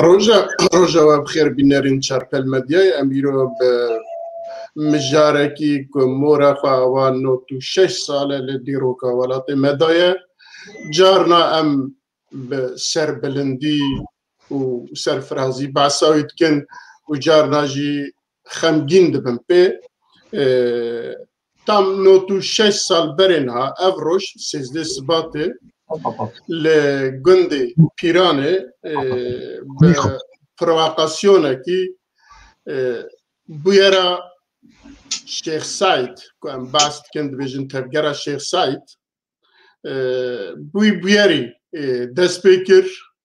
روجا بخير بنارين شاربل مديا أميرو بمجاركي كمورا خوان نوتو 6 سالة لديروكا ولاتي مدايا جارنا أم بسر بلندي وسر فرازي بعساوي تكن وجارنا جي خمجين دبن بي تام نوتو 6 سال برينها أفروش سيزدي سباتي لجندي بيراني بپرووکاسیونه کی بویرا شیخ سعید که ام باست کند بیشتر تفکر شیخ سعید بویری دست بکر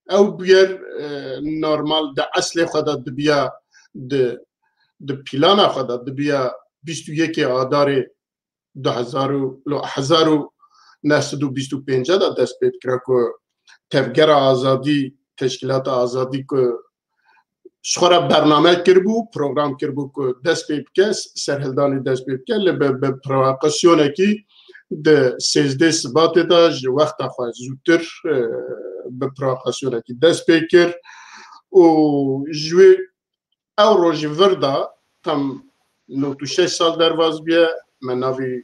او بویر نرمال د اصل خدا دبیا د پیلان خدا دبیا 21 آذر 1925 دا دست بکر که تفکر آزادی تشکیلات آزادی که شخورا برنامه کربو پروگرام کربو که دست بکس سرهلدانی دست بکس به پرووکاسیونه کی د 13 سبات دا وقت خواهد زودتر به پرووکاسیونه کی دست بکر و جوی او روژ وردا تم 96 سال درواز بیه من ناوی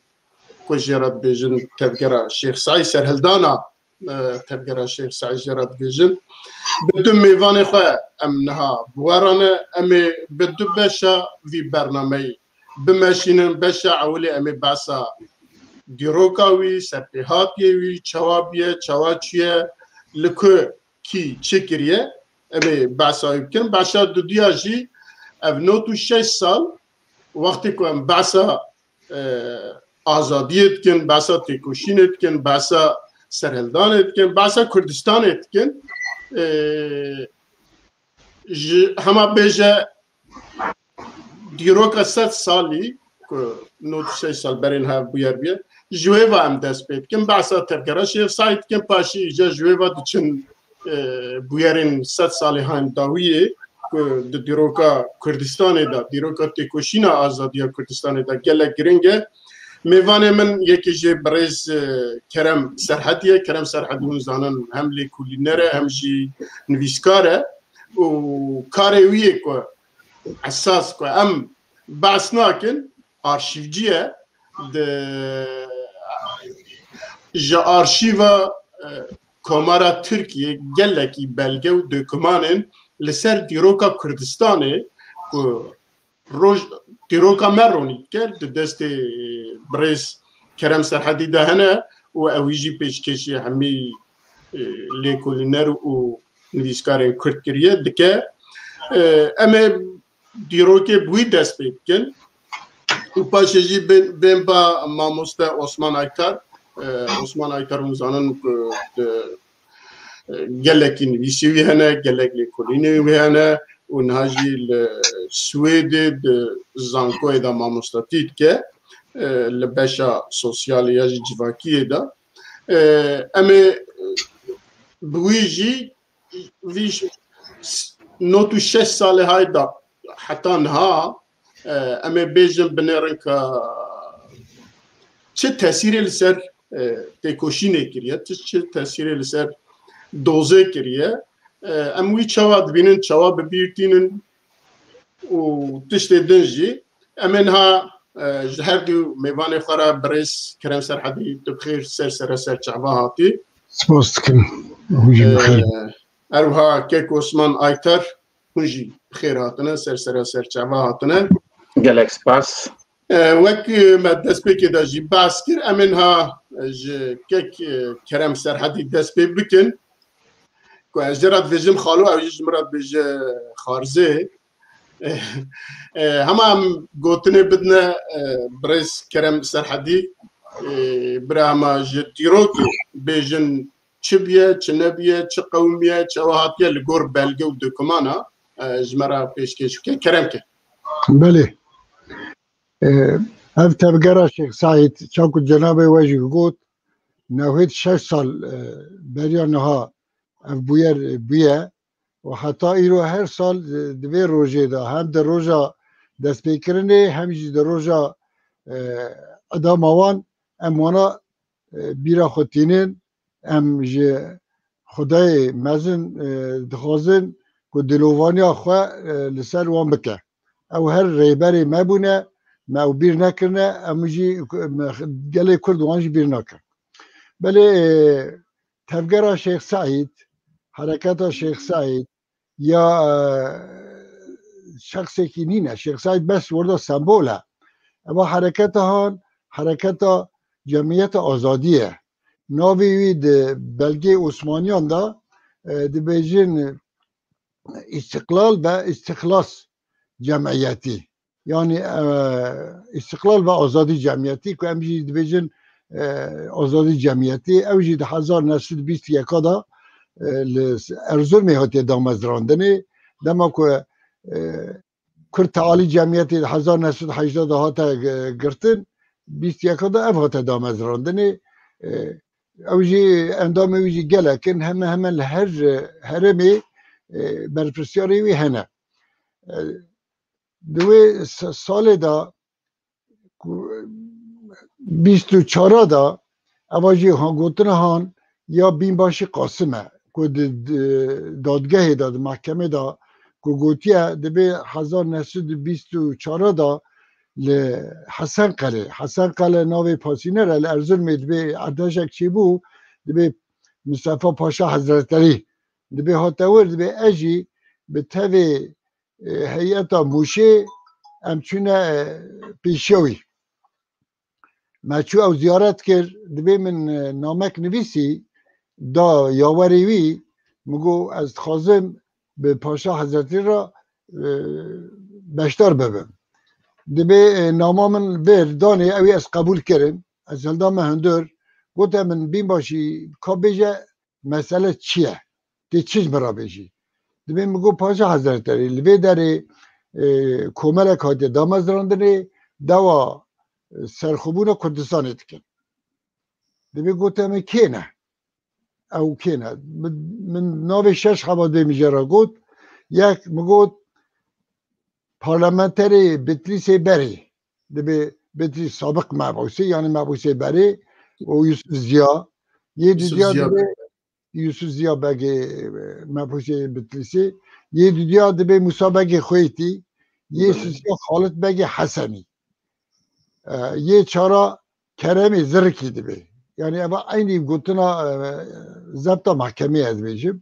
کجیرات بیجن تفکر شیخ سعی سرهلدانا تفکر شیخ سعی جرات بیجن بدون میوان خواه ام نها بوارانه امی بدو بشا وی برنامه بمشینن بشا اولی امی باسا دیروکاوی سرپیهاتیوی چوابیه چواچیه لکه کی چکریه امی باسا بکن باشا دو دیا جی او 96 سال وقتی که ام باسا آزادیت کن باسا تکوشینت کن باسا سرهلدانت کن باسا کردستانت کن همه بیجه دیروکا 100 سالی که 96 سال برین ها بویر بیه جوه و هم دست بید کن باسا تفکره شیخ سعید کن پاشی ایجا جوه و دچن بویرین 100 سالی ها داویه که دیروکا کردستان دا دیروکا تکوشین آزادی کردستان دا گله گرنگه میوان من یکی جه برز کرم سرحدیه کرم سرحدی زانن هم لیکولینره هم جی نویسکاره و کارویه که اساس که ام بحث ناکن آرشیوجیه جا آرشیو کمارا ترکیه گله کی بلگه و دکمانن لسر دیروکا کردستانه که روز دیروکا مرونی کرد دست برز کرم سرحدی دهنه و اویجی پیشکشی همی لیکولینر و نویسکار کرد کریه دکه اما دیروکه بوی دست بید کن و پاشجی بین با ماموسته عثمان ایتر مزانن گلکی نویسیوی هنه گلک لیکولینوی هنه و نهاجی سوید زانکوی دا ماموستاتید که لبشا سوسیالی یا جواکیه دا اما بویجی ویش 96 ساله های دا حتی نها اما بیجن بنرن که چه تأثیری لسر تکوشینه کریه چه تأثیری لسر دوزه کریه اموی چواد بینن چواد بیرتینن و تشت دنجی امنها هر دو میوان خورا برس کرم سرحدی تبخیر سر چعبا هاتی سپاس کن اروها کیک عثمان آیتر هنجی خیر هاتنه سر چعبا هاتنه گلک سپاس وک دست بی که دا جی باس کر امنها کیک کرم سرحدی دست بی بکن که از جرات ویژم خالو اویج مراد بیج خارزه هم گوتنه بدنا برز کرم سرحدی برا هما جدیروکی بیجن چه بیه چه نبیه چه قومیه چه وهاتیه لگور بلگه و دکمانا جمرا پیشکش که کرم که بله اف تبگره شیخ سعید چاکو جناب واجی گوت نوید 6 سال بریانها اف بویر بیه و حتی ایرو هر سال دوی روژه دا هم در روژا دست بیکرنه همیشه در روژا ادام آوان اموانا بیرا خودتینن ام خدای مزن دخوازن که دلوانی خواه لسر وان بکه او هر ریبری مبونه ما او بیر نکرنه اموجی گله کرد وانجی بیر نکر بله تفگر شیخ سعید حرکت شیخ سعید یا شخصی که نینه شیخ سعید بس ورده سمبوله اما حرکت هان حرکت جمعیت آزادیه ناوی بلگه عثمانیان دا دی بیجین استقلال و استخلاص جمعیتی یعنی استقلال و آزادی جمعیتی که همچنین دی بیجین آزادی جمعیتی اوجی ده 1921 دا ارزول میهاتی دامزراندنی دما که کرد تعالی جمعیتی 1980 هاتا گرتن 21 دا اف هاتا دامزراندنی اوجی اندام اوجی گله کن همه لهر هرمی برپرسیاری وی هنه دوی سال دا 24 دا اواجی ها گوتن هان یا بین باشی قاسمه که دادگاه دا محکمه دا که گوتیه دبی 1924 دا حسن قله ناوی پاسینه را لارزول می دبی ارتشک چی بو دبی مصطفی پاشا حضرتلی دبی هاتور دبی اجی به تاوی هیئتا موشه امچونه پیشوی مچو او زیارت کرد دبی من نامک نویسی دا یاوریوی مگو از خازم به پاشا حضرتی را بشتر ببم دبی ناما من بر دانی اوی از قبول کردم از هلدام هندور گوته من بین باشی که بیجه مسئله چیه دی چیز مرا بیجی دبی مگو پاشا حضرتی لبی داری کوملک هاتی دامزراندنی دوا سرخوبون کردستان اتکن دبی گوته من که نه او که نه من ناوی 6 حواده میجه را گوت یک مگوت پارلمانتری بتلیسی بری دبی بتلیس سابق مبعوثی یعنی مبعوثی بری و یوسف زیا یه دیا دبی یوسف زیا بگی مبعوثی بتلیسی یه دیا دبی موسا بگی خویتی یه سوسیا خالد بگی حسنی یه چارا کرمی زرکی دبی yani ama aynı gutuna zapta mahkemeye edeceğim.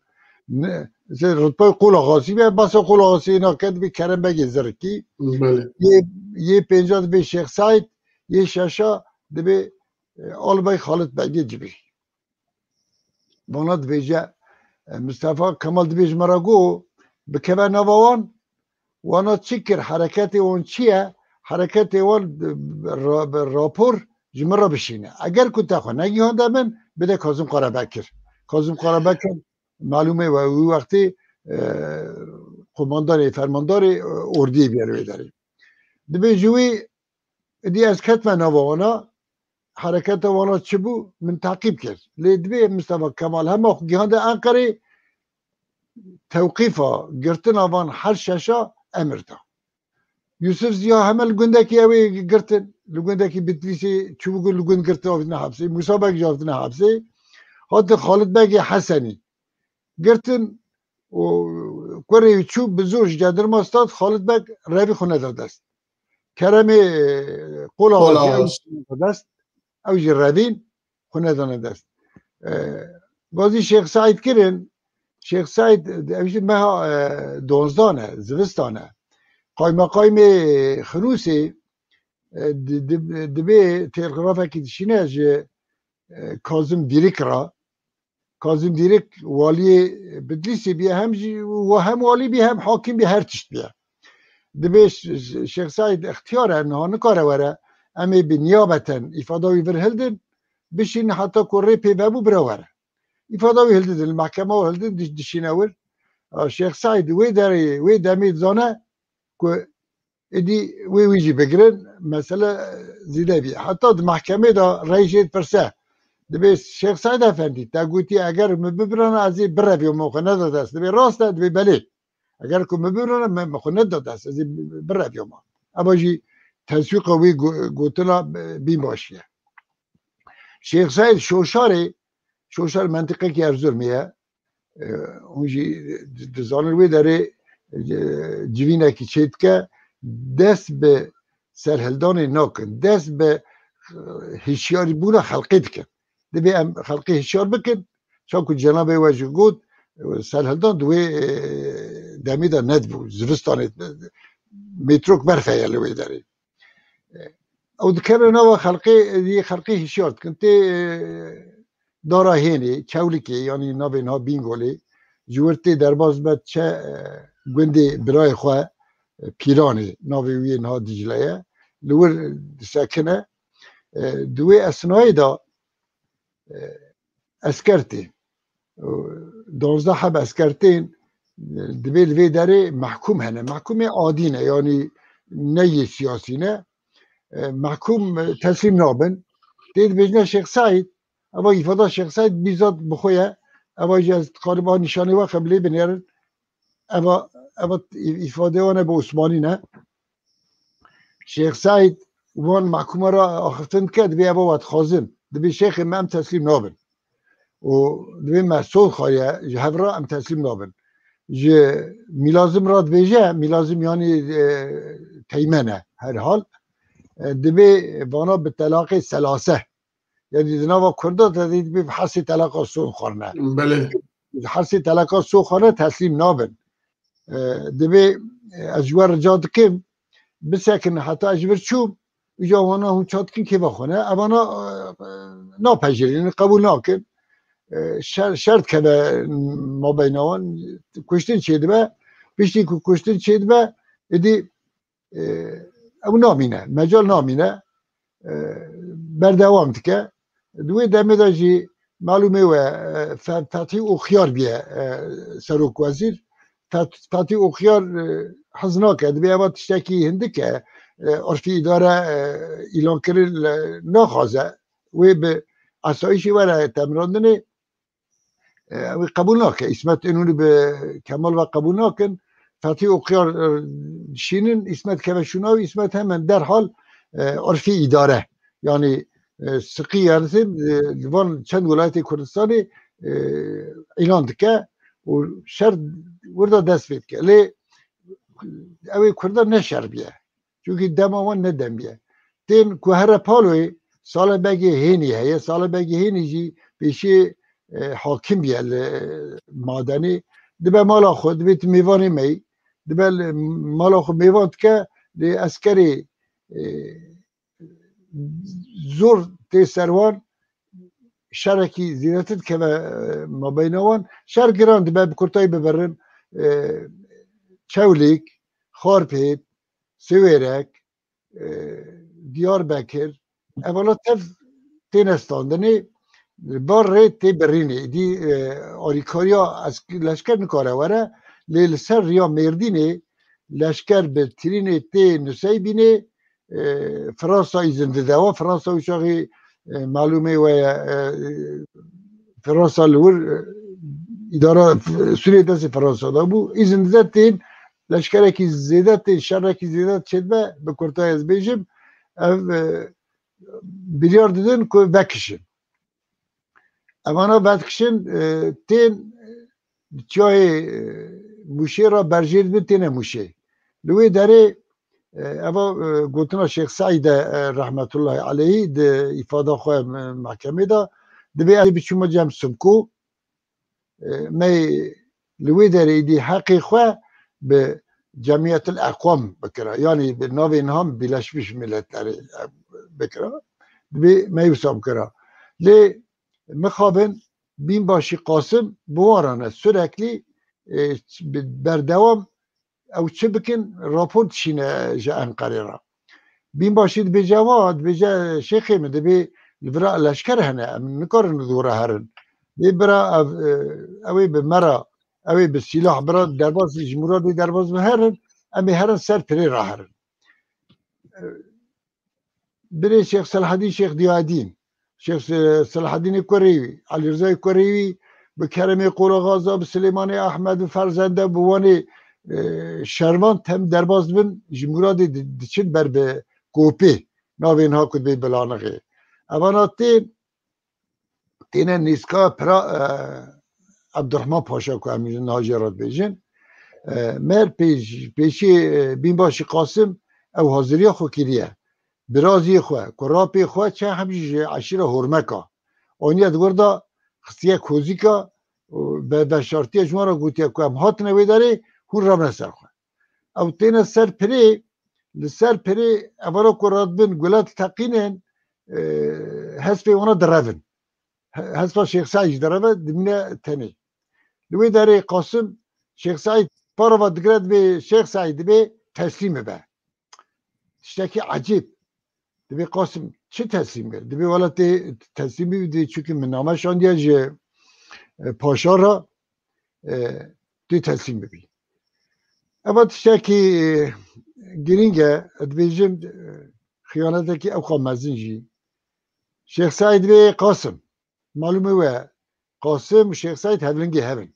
Rıtbay kul ağası ve basa kul ağası naked bir kerem begezir ki ye penjad be Şeyh Said ye şaşa de be albay Halit Begi gibi. Bana diyece Mustafa Kemal diyece marago be keva navawan wana çikir hareketi on çiye hareketi on rapor جمره بشینه اگر کنت خو نگی هنده من بده کاظم قرهبکر کاظم قرهبکر معلومه و او وقتی قماندان فرماندار اردی بیاروی داره دبی جوی دی از کتم نوانا حرکت وانا چه بو من تعقیب کرد لیدبی مصطفی کمال همه گیهانده انقره توقیفا گرتن آوان هر ششا امرتا یوسف زیا همه گندکی اوی گرتن لگندکی بتلیسی چوبگو لگند گرتن آفتن حبسی موسا بگی آفتن حبسی حتی خالد بگی حسنی گرتن و کوری چوب بزرش جدر ماستاد خالد بگ روی خونه داده است کرمی قول آواسی دست اوجی روین خونه داده است بازی شیخ سعید کرن شیخ سعید اوجی مها دونزدانه زوستانه قایم خروسی دبی تلگرافه که دشینه از کاظم دیریک را کاظم دیریک والی بدلیسی بیه هم والی بیه هم حاکم بیه هر چشت بیه دبی شیخ سعید اختیاره انها نکاره وره امی بنیابتن افاداوی ورهلدن بشین حتی کره پیوابو برا وره افاداوی هلدن المحکمه و هلدن دشینه ور شیخ سعید وی دمید زانه که ادی ویجی بگیرن مثلا زیده بی حتی محکمه دا رئیسیت پرسه دبی شیخ سعید افندی تا گویی اگر مبرن از بروی و موقع نداده است دبی راست دبی بله اگر که مبرن موقع نداده است از بروی ما اما جی تسویق وی گوتنا بین باشیه شیخ سعید شوشار منطقه که ارزور میه اونجی دزانر وی داره جوینه که چید که دست به سرهلدان ناکن دست به هشیاری بونا خلقی دکن دبی ام خلقی هشیار بکن چون که جناب واجه گود سرهلدان دوی دمیدا ند بود زوستان متروک برفه یلوی داره او دکره نوا خلقی هشیار دکن تی دارا هینی چولیکی یعنی نابین ها بینگولی جورتی درباز بد چه گوندی برای خواه پیرانی ناویوین ها دیجلیه لور ساکنه دوی اسنای دا اسکرتی 12 حب اسکرتین دبیل وی داره محکوم هنه محکوم عادینه یعنی نی سیاسی نه محکوم تسلیم نابن دید بجنه شیخ سعید اما ایفاده شیخ سعید بیزاد بخویه اما از قالبا نشانه و قبلی بنیرن اما ایفاده وانه به عثمانی نه شیخ سعید وان محکومه را آخفتن کرد بی ابا وقت خازن دبی شیخ ام تسلیم نابن و دبی مسعود خواهیه جهب را ام تسلیم نابن جه میلازم را دبیجه میلازم یعنی تیمنه هر حال دبی وانا به طلاق سلاسه یعنی دنوا کرده دید بی حسی طلاق سو خورنه بله حسی طلاق سو خورنه تسلیم نابن دبی از جوار جاد کم بسکن حتی اجبر چوب اجا وانا هم چاد کن که بخونه اوانا ناپذیرین قبول نکن شرط که ما بینوان کشتن چیده به بیشتر که کشتن چیده به ادی او نامینه مجال نامینه بردوام تکه دوی دمه دا جی معلومه و فتحی او خیار بیه سروک وزیر فتحی او خیار حزناکه دبی اما تشتکی هنده که عرفی اداره ایلان کرد نخوازه و به اسایشی وره تمراندنه قبول نکن اسمت اینونی به کمال و قبول نکن فتحی او خیار شینن اسمت که شونا و اسمت همین در حال عرفی اداره یعنی سقی یعنی وان چند ولایت کردستانی اعلان دکه و شرط ورده دست بید که لی اوی کرده نشر بیه چونکه دماوان ندم بیه تین که هر پالوی سال بگی هینی هیه سال بگی هینی جی پیشی حاکم بیه مادنی دبه مالا خود بیت میوانی می دبه مالا خود میواند که دی اسکری زور تی سروان شرکی زیادت که ما بینوان شر گراند به بکرتای ببرن چولیک خارپیت سویرک دیار بکر اولا تف تینستاندنی بار ری تی برینی دی آریکاریا از لشکر نکاره وره لیل سر ریا مردینی لشکر به ترینی تی نسی بینی فرانسا زنده دوا فرانسا وشاقی معلومه و فرانسا لور اداره سوریه دست فرانسا دا بو زنده تین لشکره کی زیده تین شره کی زیده چید به کرتای از بیجم بیلیار دیدن که بکشن امانا بکشن تین چای موشه را برجیر بید تینه موشه لوی داره اما گوتنا شیخ سعید رحمت الله علیه ده ifade خواه محکمه دا دبی علی بچوم جمع سبکو می لوی داره ایدی حقی خواه به جمعیت الاقوام بکره یعنی به ناو اینها بیلشمیش ملت داره بکره دبی می وسام کرا لی مخابن بین باشی قاسم بوارانه سرکلی بردوام او چه بکن راپور تشینه جا انقره را بین باشید به جواد به جا شیخی مده به برا لشکر هنه نکارن دوره هرن به برا اوی به مرا اوی به سلاح برا درباز جمهورات درباز به هرن امی هرن سر پری را هرن بری شیخ صلاح الدین شیخ دیادین شیخ صلاح الدین کوریوی علی رضای کوریوی به کرم قورغازا به سلیمان احمد فرزنده بوانی شرمان تم درباز بن جمهورات دچین بر به کوپی ناوین ها کد بی بلانقه اوانا تین نیسکا پرا عبدالرحمن پاشا که همیشه ناجرات بیجن مر پیشی بین باشی قاسم او حاضری خو کریه برازی خواه کراپی خواه چه همیشه عشیر هرمکا آنیت وردا خستیه کوزیکا به شرطی جمعه گوتیه که هم هات نوی داره هون رام نسر خواه او تین سر پری لسر پری اولا کراد بین گلات تقینن حسب اونا درون حسب شیخ سعید درون دمینه تنی لوی داره قاسم شیخ سعید پارو دگرد به شیخ سعید به تسلیم به تشتکی عجیب دبی قاسم چه تسلیم کرد دبی والا تسلیمی بودی چونکه من نامه شاندیه جه پاشا را دی تسلیم ببین اما تشتکی گرینگه دبیجم خیانته که او قام مزین جی شیخ سعید به قاسم معلومه و قاسم و شیخ سعید هبلنگی هبن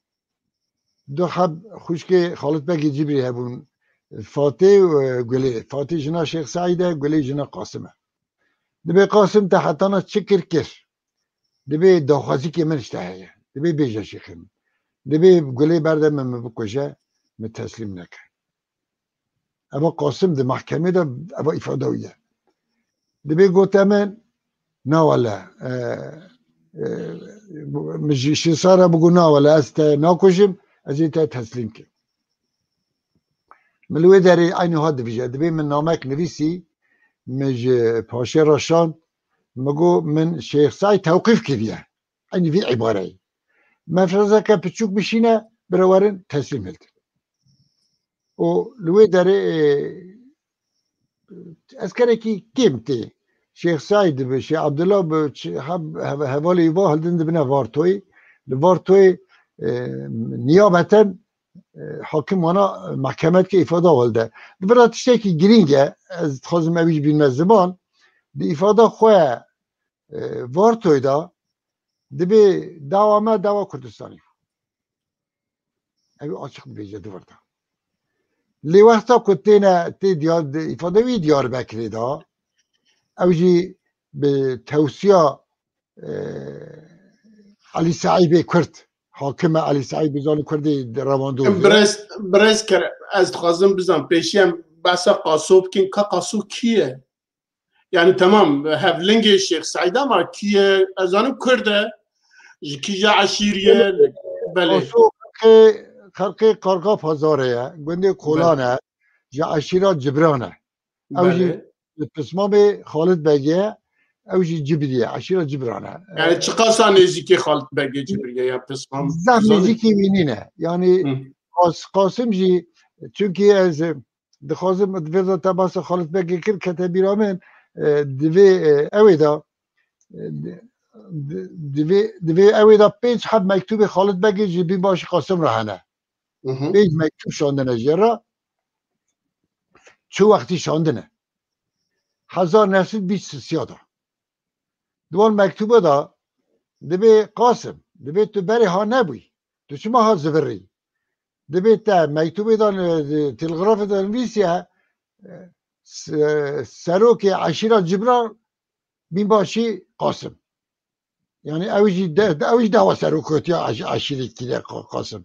دو حب خوشکی خالد بگی جبری هبون فاتح و گلی فاتح جنا شیخ سعیده گلی جنا قاسمه دبی قاسم تا حتانا چکر کر دبی داخوازی که من اشتهایه دبی بیجا شیخم دبی گلی برده من بکشه من تسلیم نکن اما قاسم ده محکمه ده اما افاده ہویه دبی گوته من نه والا مجیشی سارا بگو نه والا است ناکشم از این تسلیم که ملوی داری aynı ها دبیجه دبی من نامک نویسی مج پاشه راشان مگو من شیخ سعید توقیف کردیه aynı bir عباره مفرزه که پچوک بشینه برورن تسلیم هلد و لوی داری اسکره کی کمتی شیخ سعید به شیخ عبدالله به حوالی با هلدن دبنه وارتوی وارتوی نیابتا حاکم وانا محکمت که افاده والده برای تشتی که گرینگه از خازم اویج بین زمان دی افاده خواه وارتوی دا دبی دعوامه دعوا کردستانی اوی آچق بیجه دو ورده لی وقتا کتینه تی دیار افاده وی دیار بکری دا اویجی به توصیه علی سعید کرد حاکم علی سعید بزان کردی رواندو برز کر از خازم بزن پیشیم بس قاسوب کن که قاسوب کیه یعنی تمام هفلنگ شیخ سعید ما کیه از آنم کرده کیجا عشیریه بله قاسوب خلقی قرقاف هزاره گنده کولانه جا عشیره جبرانه اوجی پسمام خالد بگیه اوجی جبریه عشیره جبرانه yani çıkarsa neziki Halit Bege Cibriye ya pısmam zah neziki vinine yani Qasım ji çünkü ez dixwazim divê tebasa Halit Bege kir kete bîramin divê ew da divê ew da pênc heb mektûbê Halit Bege ji bî baş Qasım re hene pênc mektûb şandine jê re çi wextî şandine 1923 da دوان مکتوبه دا دبی قاسم دبی تو بری ها نبوی تو چما ها زبری دبی تا مکتوبه دا تلغراف دا نویسیه سروک عشیره جبران بین باشی قاسم یعنی اویج دوا سروکوتی عشیره کلیه قاسم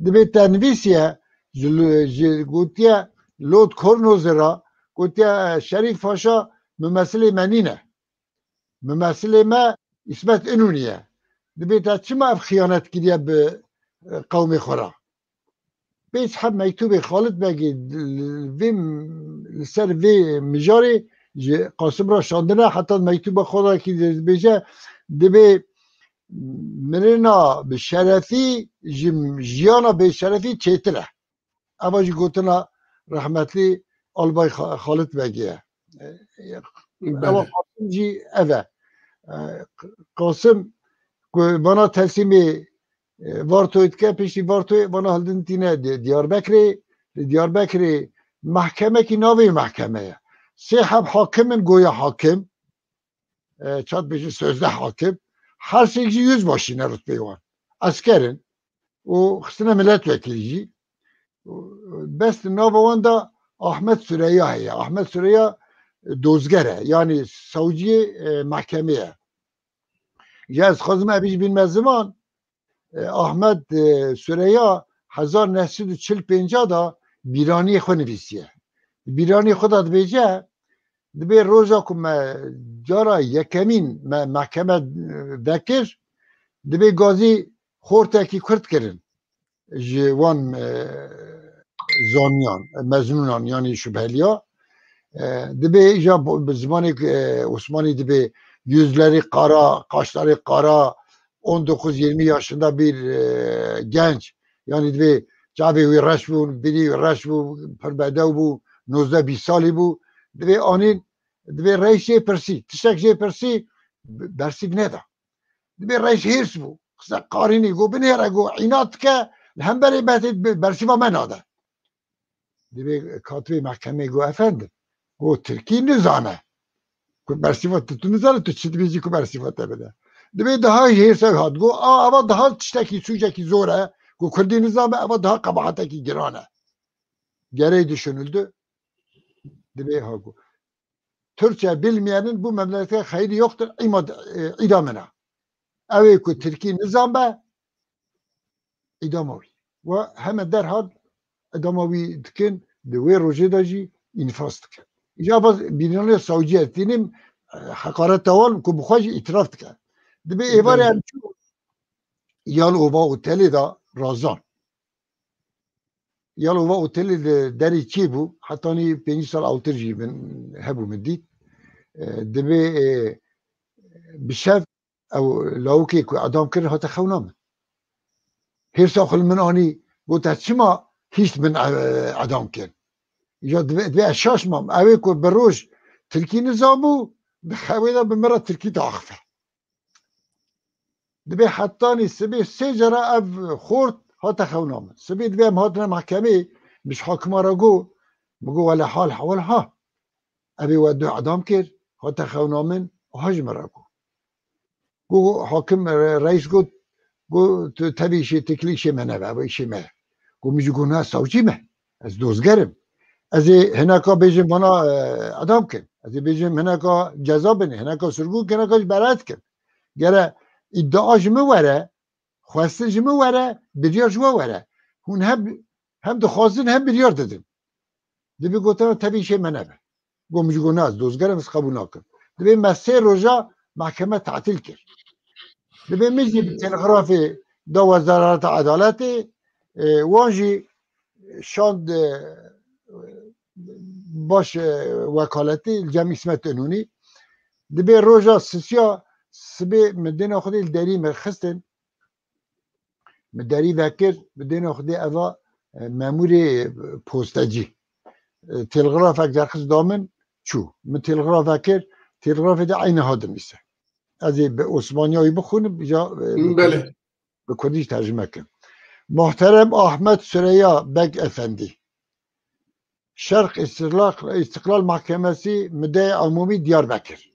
دبی تا نویسیه گوتیه لود کرنوز را گوتیه شریف پاشا ممثل منینه ممثل ما اسمت انونیه دبیت چما اف خیانت کردیه به قوم خورا بیش هم مکتوب خالد بگی ویم سر وی مجاری قاسم را شاندنه حتی مکتوب خدا که بیجه دبی مننا به شرفی جیانا به شرفی چیتره اما جی گوتنا رحمتلی آلبای خالد بگیه اما قاسم جی اوه قاسم bana teslimi vartoyt ke peşi vartoy bana haldin tine Diyarbakır'ı mahkeme ki navi mahkemeye sehab hakimin goya hakim çat beşi sözde hakim her şeyci yüzbaşına rütbeyi var askerin o hıstına milletvekilici best navavanda Ahmet Süreyya ya Ahmet Süreyya dozgere yani savcı mahkemeye ya az خازم ابیش بین مزمان احمد سوریا 1945 دا بیرانی خو نویسیه بیرانی خدا دبیجه دبی روزا که جارا یکمین محکمه دکر دبی گازی خورته کی کرد کرن جوان زانیان مزنونان یعنی شبهلیا دبی ایجا زمانی عثمانی دبی yüzleri kara, kaşları kara 19-20 yaşında bir genç yani dibê çavê wî reş bû birî reş bû pirbedew bû 19-20 salî bû dibê anîn dibê reis jê pirsî tiştek jê pirsî bersîv neda dibê reis hêrs bû qise qarînî got binêre got îna dike li hemberê betê bersîva me nade dibê katibê mehkemê got efendim got Tirkî nizane ku bersîva tu nizane tu çi dibêjî ku bersîva te bide dibê daha hêrse hat got ava daha tiştekî sûcekî zor e ku Kurdî nizame ava daha qebahetekî giran e gerê düşünüldü dibê ha got Türkçe bilmeyenin bu memlekete hayri yoktur idamına ev ê ku Tirkî nizam be idama wî ve hemen derhal idama wî dikin di wê rojê de jî înfas dikin îja baz bînanê Sawcî tînim hekaret wan ku bi xwe jî îtiraf dike dibê êvarê em çû yal ova otelê da razan yal ova otelê li derê çê bû hetanî 5 sal awtir jî min hebû min dît dibê bi şev ew lawikê ku edam kirin hate xewna min hêrsa xwe li min anî got çima hîç min edam kirin îja dibê ez şaşmam ew ê ku bi roj Tirkî nizam bû bi xewê de bi me re Tirkî diaxive dibê hetanî sibê sê cera ev xort hate xewna min sibê dibê em hatine mehkemê bi hakima re got bigot wele hal hewal ha evê we du edam kir hate xewna min ha ji me re got got hakim reis got got tu tevî îşê tekilî îşê me nebe ev îşê me got min jî got na Sawcî me ez dozgerim ez ê hineka bêjim bana edam kin ez ê bêjim hineka ceza bine hineka sirgû hineka ji beret kin gere iddia ji min were xwestin ji min were biryar ji we were hûn hem dixwazin hem biryar didin dibê gotin tevî îşê me nebe got min jî got na ez dozgerim ez qebûl nakim dibê me sê roja mehkeme tatil kir dibê min jî bi telgrafê da Wezareta Edaletê wan jî şand baş wekaletî Cem İsmet Önûnî dibê roja sisiya sibê min dêna Xwedê li derî me xistin min derî vekir bi dêna Xwedê eva memûrê postacî telgrafek cerxis da min çû min telgraf vekir telgrafê de aynı ha dinivîse ez ê bi Osmaniyayî bixwînim îja bi Kurdî jî tercüme kirim Muhterem Ahmet Süreyya Beg Efendi Şerq İstiklal Mahkemesi Müdde Umumi Diyarbakır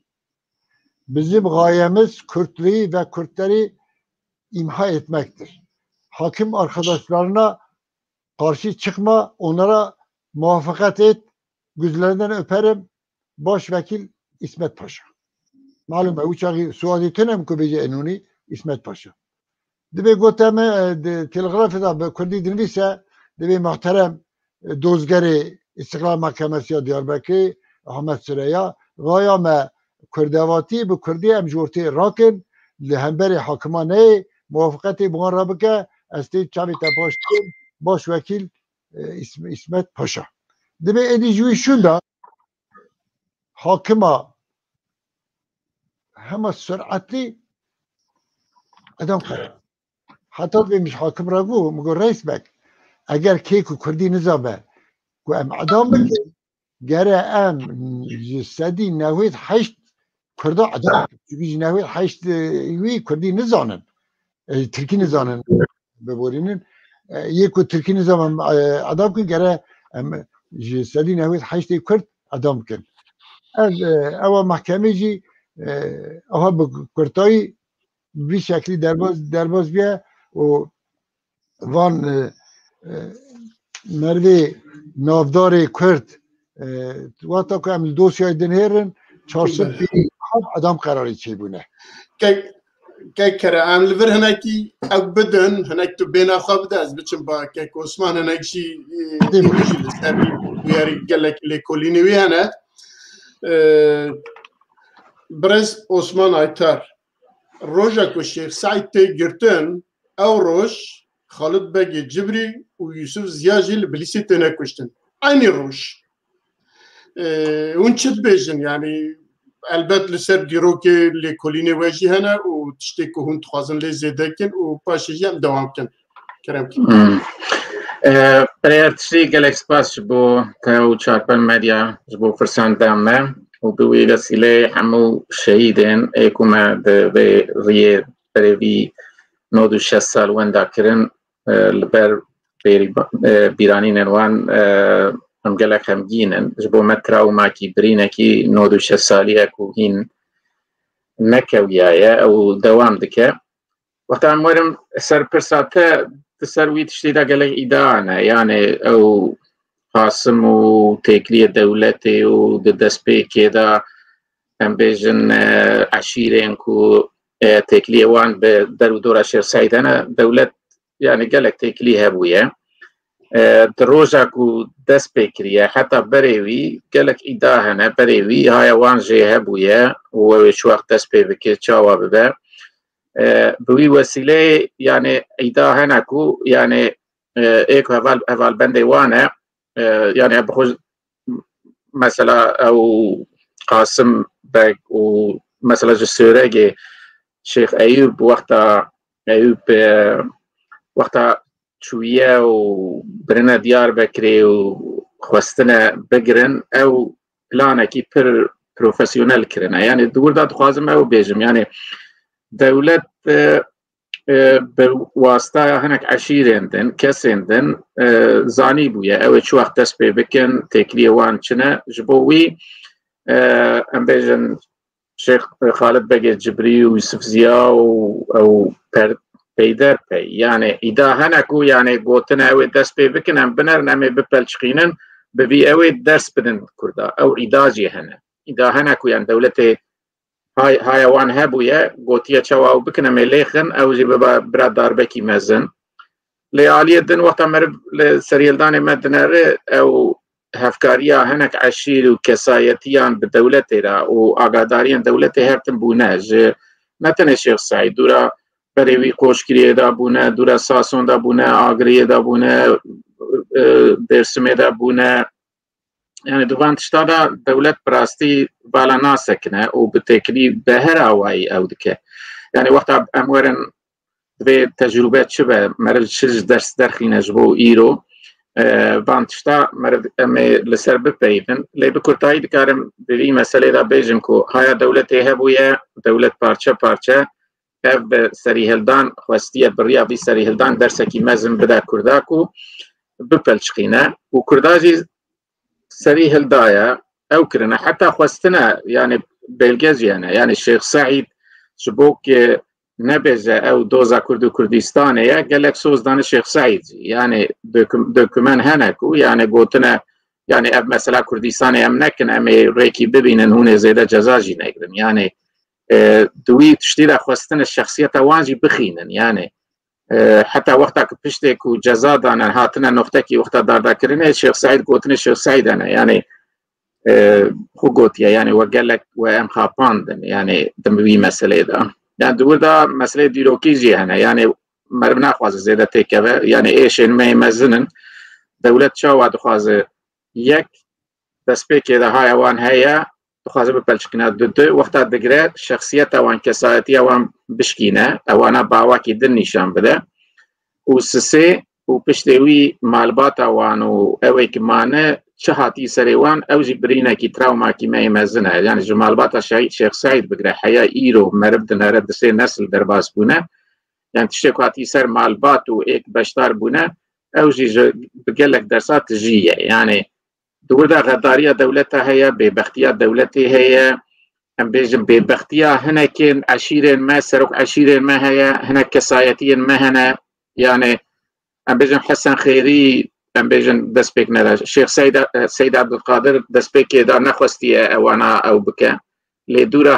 bizim gayemiz Kürtlüğü ve Kürtleri imha etmektir. Hakim arkadaşlarına karşı çıkma, onlara muvaffakat et. Gözlerinden öperim. Başvekil İsmet Paşa. Malum ev uçağı suadi tünem kubeci enuni İsmet Paşa. Dibê goteme telgrafê da bi Kurdî dinivîse dibê muhterem dozgerê İstiklal Mahkemesi ya Diyarbakır Ahmet Süreyya gaya me Kurdevatî bi Kurdî em ji ortê rakin li hemberê hakimaneyê muvaffaqetê bi wan re bike ez tê çavê te baş dikim başvekîl İsmet Paşa dibê êdî ji wî şûn da hakima hema süratlî edam kir heta dibê mij hakim re got min got reis bek eger kê ku Kurdî nizame ku em edam bikin gere em ji sedî newêd heşt Kurda edam çünkü ji newêd heşt wî Kurdî nizanin Tirkî nizanin biborînin yê ku Tirkî nizam edam kin gere em ji sedî newêd heştê Kurd edam bikin ez ewa mehkemê jî aha bi Kurtayî vî şeklî derbas biye û van mervê navdarê Kurd wata ku em li dosyayê dinêrin 400 edam kararê çêbûne كره ام لفر هناكي ابدن هناك تبين اخو بدا از بچم با كيك عثمان هناك شي يجي لسابي وياري قال لك لي كوليني ويانا برز عثمان ايتر روجا الشيخ سعيد تيجرتن او روج خالد بقي جبري ويوسف زياجي البليسي تناكشتن عيني روج ونشد بيجن يعني البته لسر دیروکه لیکولینه واجی هنر و تشتی که هون تخوازن لیزیده کن و پاشی هم دوام کن کرم کن. برای تشتی گلکس پاس بو تاو چارپن مدیا بو فرسان دامه و بوی وسیله همو شهیدن ایکوما به ریه بروی 96 سال وندا کرن لبر بیرانی نوان هم گلک هم گینن جبو مترا و ماکی برینکی 96 سالیه کو هین نکویایه او دوام دکه وقتا مورم سر پرساته تسروی تشتی دا گلک ایدانه یعنی او قاسم و تکلی دولتی و دست پیکی دا هم بیجن عشیرین کو تکلی وان به درو دور شیر سایدانه دولت يعني قالك تكلي هبويا دروجا كو دس بكريا حتى بريوي قالك إداهنا بريوي هاي وانجي هبويا وشو وقت دس بكريا تشاوا ببا بوي وسيلة يعني إداهنا كو يعني إيكو هفال بندي وانا يعني بخوز مثلا أو قاسم بك ومثلا جسوريجي شيخ أيوب وقتا أيوب وقتا شوية وبرنا ديار بكري وخواستنا بقرن أو بلانا كي بروفيسيونال كرنا يعني دور دا تخوازم أو بيجم يعني دولة بواسطة هناك عشيرين دن كسين دن زاني بويا أو شو وقت تسبي بكن تكلي وان شنا جبوي أم بيجن شيخ خالد بقي جبري ويوسف زيا أو بيدر بي يعني إذا هناكو يعني قوتنا أو درس بي بكن بنر نامي ببلشقينن ببي أو درس بدن كردا أو إداجي هنا إذا هناكو يعني دولتي هاي وان هبويا قوتيا شواو بكن مليخن أو جي براد داربكي مزن لعالية دن وقت مرب لسريال داني مدنر أو هفكاريا هناك عشير وكسايتيان بدولتي را وآقاداريان دولتي هرتن بوناج نتنى الشيخ سعيد دورا بريوي قوشكري دا بونا دورا ساسون دا بونا آگري دا بونا برسمي دا بونا يعني دوان تشتادا دولت براستي بالا ناسكنا وبتكلي بهر آواي او دكا يعني وقت امورن في تجربات شبه مرد شج درس درخينا جبو ايرو وان تشتا مرد امي لسر ببايدن لي بكورتاي دكارم بلي مسألة دا بيجنكو هاي دولتي هبويا دولت پارچه اف سری هلدان خواستیت بریا بی سری هلدان درسکی مزن بدا کرداکو بپلشقینا و کرداجی سری هلدایا او کرنا حتى خواستنا يعني بلغازيانا يعني الشيخ سعيد شبوك نبزة او دوزا كردو كردستانيا قال لك سوز دان الشيخ سعيد يعني دوكمان هناكو يعني قوتنا يعني اب مثلا كردستانيا امنكن امي ريكي ببينن هون زيادة جزاجي نقرن يعني دوي تشتيلا خواستن الشخصية وانجي بخينن يعني حتى وقتك بشتك وجزاد أنا هاتنا نقطتي وقت داردا كرنا الشيخ سعيد قوتني الشيخ سعيد أنا يعني خو قوتيا يعني وقال لك وام خاباندن يعني دموي مسألة ده يعني دور ده مسألة ديروكيزي هنا يعني مربنا خواز زيادة تكبه يعني إيش إن ما يمزنن دولة شاوات خواز يك تسبيك إذا هاي وان هيا خواهد بپلشکنه دو وقتا دگره شخصیت اوان کسایتی اوان بشکینه اوانا باواکی دن نشان بده و سسه و پشتوی مالبات اوان و اوی کمانه چه هاتی سریوان او جی برینه کی تراوما کی میمزنه یعنی جو مالبات شیخ سعید بگره حیا ایرو مرب دنره دسه نسل درباس بونه یعنی تشتکو هاتی سر مالبات و ایک بشتار بونه او جی بگلک درسات جیه یعنی دوردا غدارية دولتها هي ببختية دولتي هي ام بيجم ببختية هنا كين عشيرين ما سرق عشيرين ما هي هنا كسايتين ما هنا يعني ام بيجم حسن خيري ام بيجم دسبيك نرى الشيخ سيد عبد القادر دسبيك دا نخوستي وانا او بكا لدورة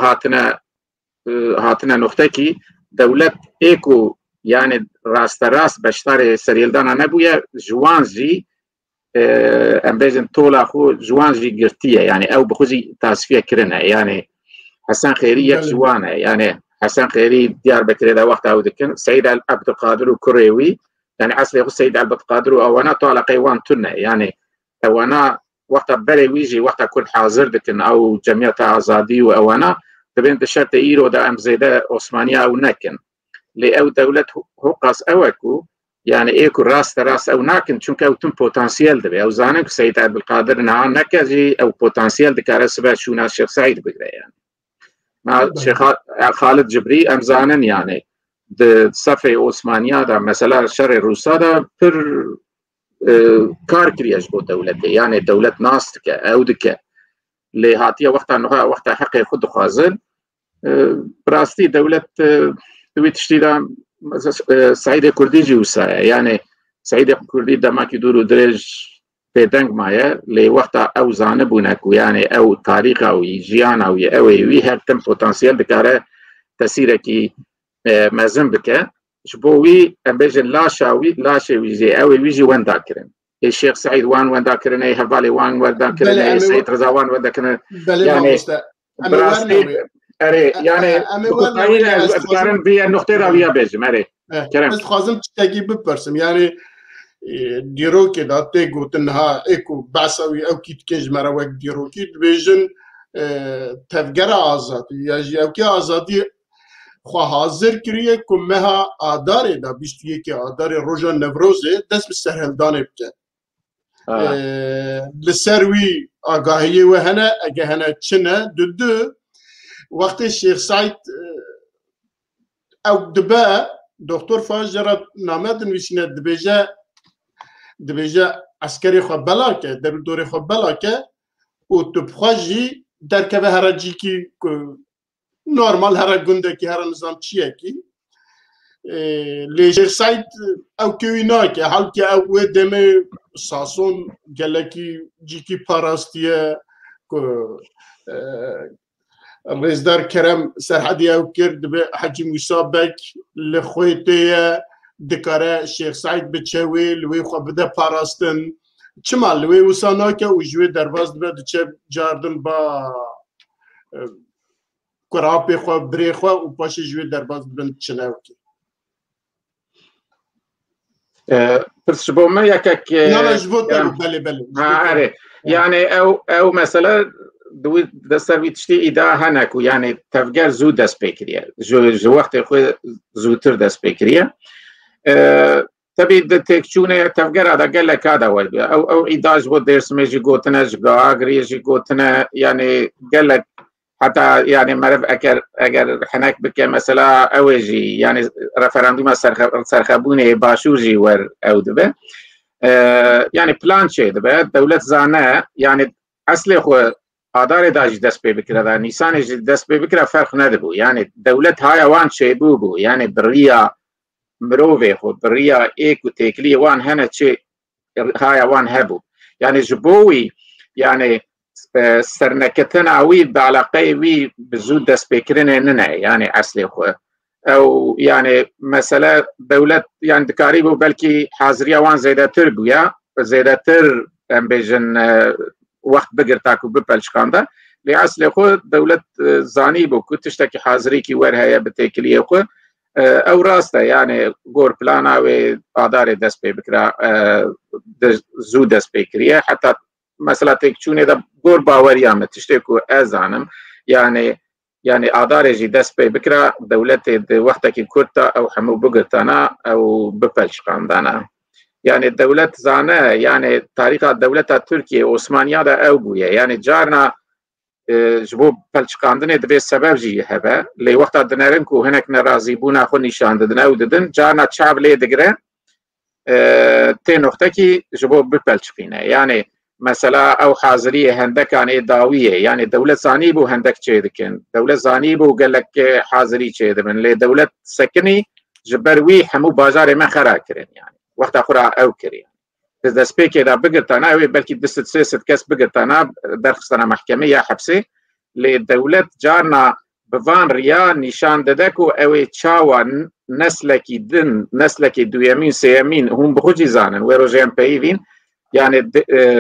هاتنا نقطكي دولت ايكو يعني راست راست بشتري سريلدانا نبويا جوانجي ام بيجن طولا خو جوانجي قرتيه يعني او بخوزي تصفيه كرنا يعني حسن خيري جوانا يعني حسن خيري ديار بكري دا وقت او دكن سيد عبد القادر وكريوي يعني اصلي السيد عبد القادر او انا طالع قيوان تنا يعني او انا وقت بري ويجي وقت كل حاضر دكن او جمعيه ازادي او انا تبين الشرط ايرو دا ام زيده عثمانيه او نكن لي او دوله هوقاس اوكو يعني ايكو راس او ناكن چونك او تم بوتنسيال دبي او زانك سيد عبد القادر نا نكجي او بوتنسيال دكار سبا شونا الشيخ سعيد بقرا يعني مع الشيخ خالد جبري ام زانن يعني د صفي عثمانيه دا مثلا شر روسا دا پر کار کریش بو دولت يعني دولت ناستك او دك اللي هاتيه وقت حق خود خازن براستي دولت دوی تشتیدا سعید کردی جوسا يعني سعید کردی دما کی دور درج پیدنگ مایه لی وقت او زانبونکو يعني او تاریخ او جیان او وی هر تم پتانسیل دکاره تسیره کی مزن بکه شبوي امبيجن لا شاوي لا شيء ويجي او ويجي وين ذاكرين الشيخ سعيد وين ذاكرين اي هفالي وين ذاكرين سيد رضا وين ذاكرين يعني براستي اري يعني بقارن بي النقطه راويه بيجم اري بس خازم تجي ببرسم يعني ديرو كده تيغوت انها ايكو بعسوي او كيت كيج مروك ديرو كيت بيجن تفجر ازادي يجي او كي ازادي خو حاضر کریه که مها آداره دا بیشتیه که آداره روژا نوروزه دست به سرهلدانه بکن لسروی آگاهیه و هنه اگه هنه چنه دو وقتی شیخ سعید او دبا دکتر فاز جرد نامد نویسینه دبیجه عسکری خو بلا که در دوری خو بلا که و تبخواجی در که به هرجی که نورمال هر گنده که هر نظام چیه کی لیجر سایت او کوینا که حال که او دمه ساسون گلکی جیکی پاراستیه که رزدار کرم سرحدی او کرد به حجی موسی بک لخویته دکاره شیخ سعید بچوی لوی خو بده پاراستن چما لوی وسانا که او جوی درواز بده چه جاردن با کراپی خو بری خو و پاش جوی درواز بند چناوکی بس شبو ما يكك لا جبوت بله ها يعني او مثلا دوی دستر ویتشتی ایده هنکو يعني تفجر زود دست بکریه جو وقت خو زودتر دست بکریه تبي تكشونه تفجر هذا قال لك هذا او ایده جبوت درس میجی گوتنه جگاگری جی گوتنه يعني قال لك حتى يعني معرف اگر حناك بك مثلا اوجي يعني رفراندوم سرخبوني باشوجي ور او دبه يعني بلان شي دبه دولت زانه يعني اصلي خو آدار داج دست به بکره و نیسان دست به بکره فرق ندبو يعني دولت های وان شي بو يعني بريا مروه خو بريا ايكو تكلي وان هنا شي های وان هبو يعني جبوي يعني سرنكتنا وي بعلاقه وي بزود دست بكرين ننا يعني اصلي خو او يعني مثلا دولت يعني دكاريبو بلكي حاضريه وان زيدتر بويا زيدتر ام بيجن وقت بقرتاكو ببلشكاندا لاصلي خو دولت زاني بو كنتشتكي حاضري كي ورها بتكليه خو او راسته يعني غور بلانا و ادار دست بكرا زود دست بكريه حتى مثلا تكشونه ده غور باوريا متشتكو ازانم يعني ادارجي دست بكرا دولت وقتك كرتا او حمو بقرتانا او ببلشقاندانا يعني الدولة زانه يعني تاريخ الدولة تركيا عثمانية ده او بويا يعني جارنا جبو بلشقاندنه دبي سبب جي هبه لي وقت دنرنكو هناك نرازي بونا خو نشان ددن او ددن جارنا تشعب لي دگره تي نقطه جبو ببلشقينه يعني مثلا او حاضريه هندك عن داويه يعني دوله زاني بو هندك تشيدكن دوله زاني بو قال لك حاضري تشيد من لي دوله سكني جبروي حمو بازار ما خراكرين يعني وقت اخرى او كري اذا سبيكي دا بقرتنا بلكي دست سياسه كاس بقرتنا درخصنا محكميه حبسي لدوله جارنا بوان ریا نشان داده که اوی چاوا نسلکی دن نسلکی دویمین سیمین هم بخوجی زانن و روژه هم پیوین يعني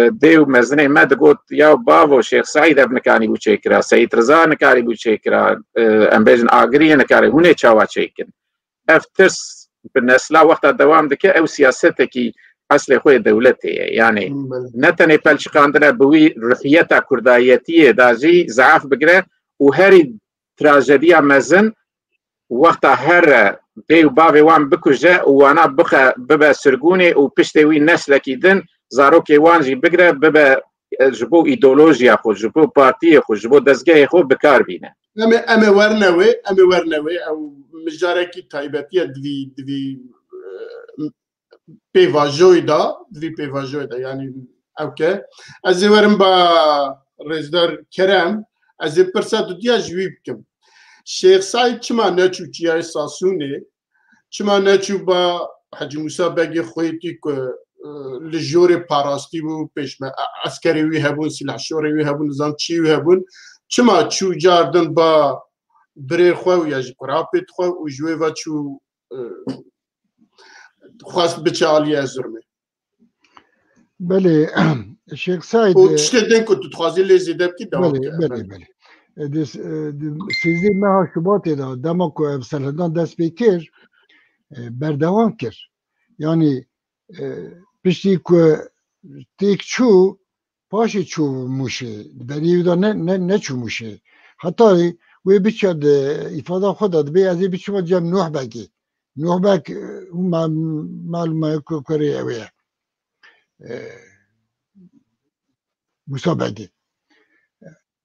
ديو مزني ما تقول يا بابو شيخ سعيد ابن كاني بو تشيكرا سيد رضا نكاري بو تشيكرا امبيجن اغري نكاري هنا تشاوا تشيكن افترس بالنسلا وقت الدوام دك او سياستك اصل خوي دولتي يعني نتني بلشقاندنا بوي رخيتا كردايتيه داجي زعاف بقرا وهري تراجيديا مزن وقت هر ديو بابي وان بكوجا وانا بخا ببا سرقوني وبشتوي نسلكي دن زاروكي وانجي بقرا ببا جبو ايديولوجيا خو جبو بارتي خو جبو دزگاه خو بكار بينا اما ورنوي او مجاركي تايبتيه دوي بيفاجوي دا يعني اوكي از ورم با رزدار كرم از برسات ديا جويبكم شيخ سعيد چما نچو چيای ساسوني چما نچو با حاجی موسی بگی خویتی که لجور پاراستی بو پیشمه عسکری وی هبون سلاح شوری وی هبون نظام چی وی هبون چما چو جاردن با بری خو و یا جکرابت خو و جوی و چو خواست بچه عالی ازرمه بله شیخ سعید و چطور دن که تو تخوازی لیزیده بکی دوام بله 13 ماه شباط دا دما که سرهدان دست بکر بردوام کرد یعنی پشتی که تیک چو پاشی چو موشه دریو دا نه چو موشه حتی وی بچه ایفاده خود داد بی ازی بچه ما جمع نوح بگی نوح بگ معلومه که کاری اویه موسا بگی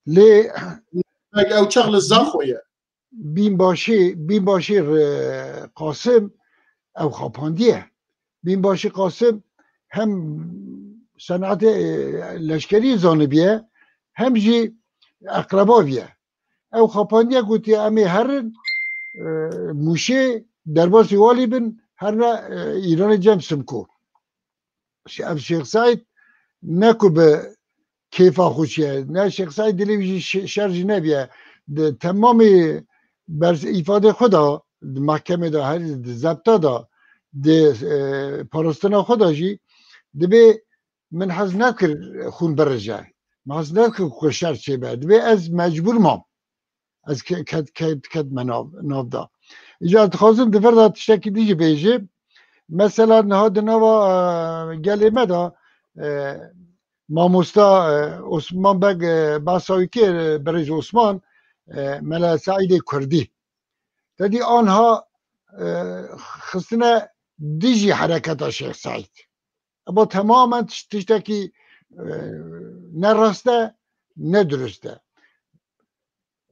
لی او چغل زاخویه بین باشی قاسم او خاپاندیه بین باشی قاسم هم صنعت لشکری زانبیه هم جی اقرباویه او خاپاندیه گوتی امی هر موشه درباسی والی بن هر ایران جمسم کو اف شیخ سعید نکو به کیفا خوشیه نه شیخ سعید دلیویجی شرجی نبیه تمام بر ایفاده خدا محکمه دا هر زبطه دا پاراستنا خدا جی دبی من حز نکر خون برجه من حز نکر کشتر چه به دبی از مجبور مام از کد مناف دا اینجا اتخاصم دفر دا تشتکی دیجی بیجه مثلا نهاد نوا گلیمه دا ماموستا عثمان بگ باساوی که برج عثمان ملا سعید کردی دادی آنها خستنا دیجی حرکت شیخ سعید اما تماما تشتکی نه راسته نه درسته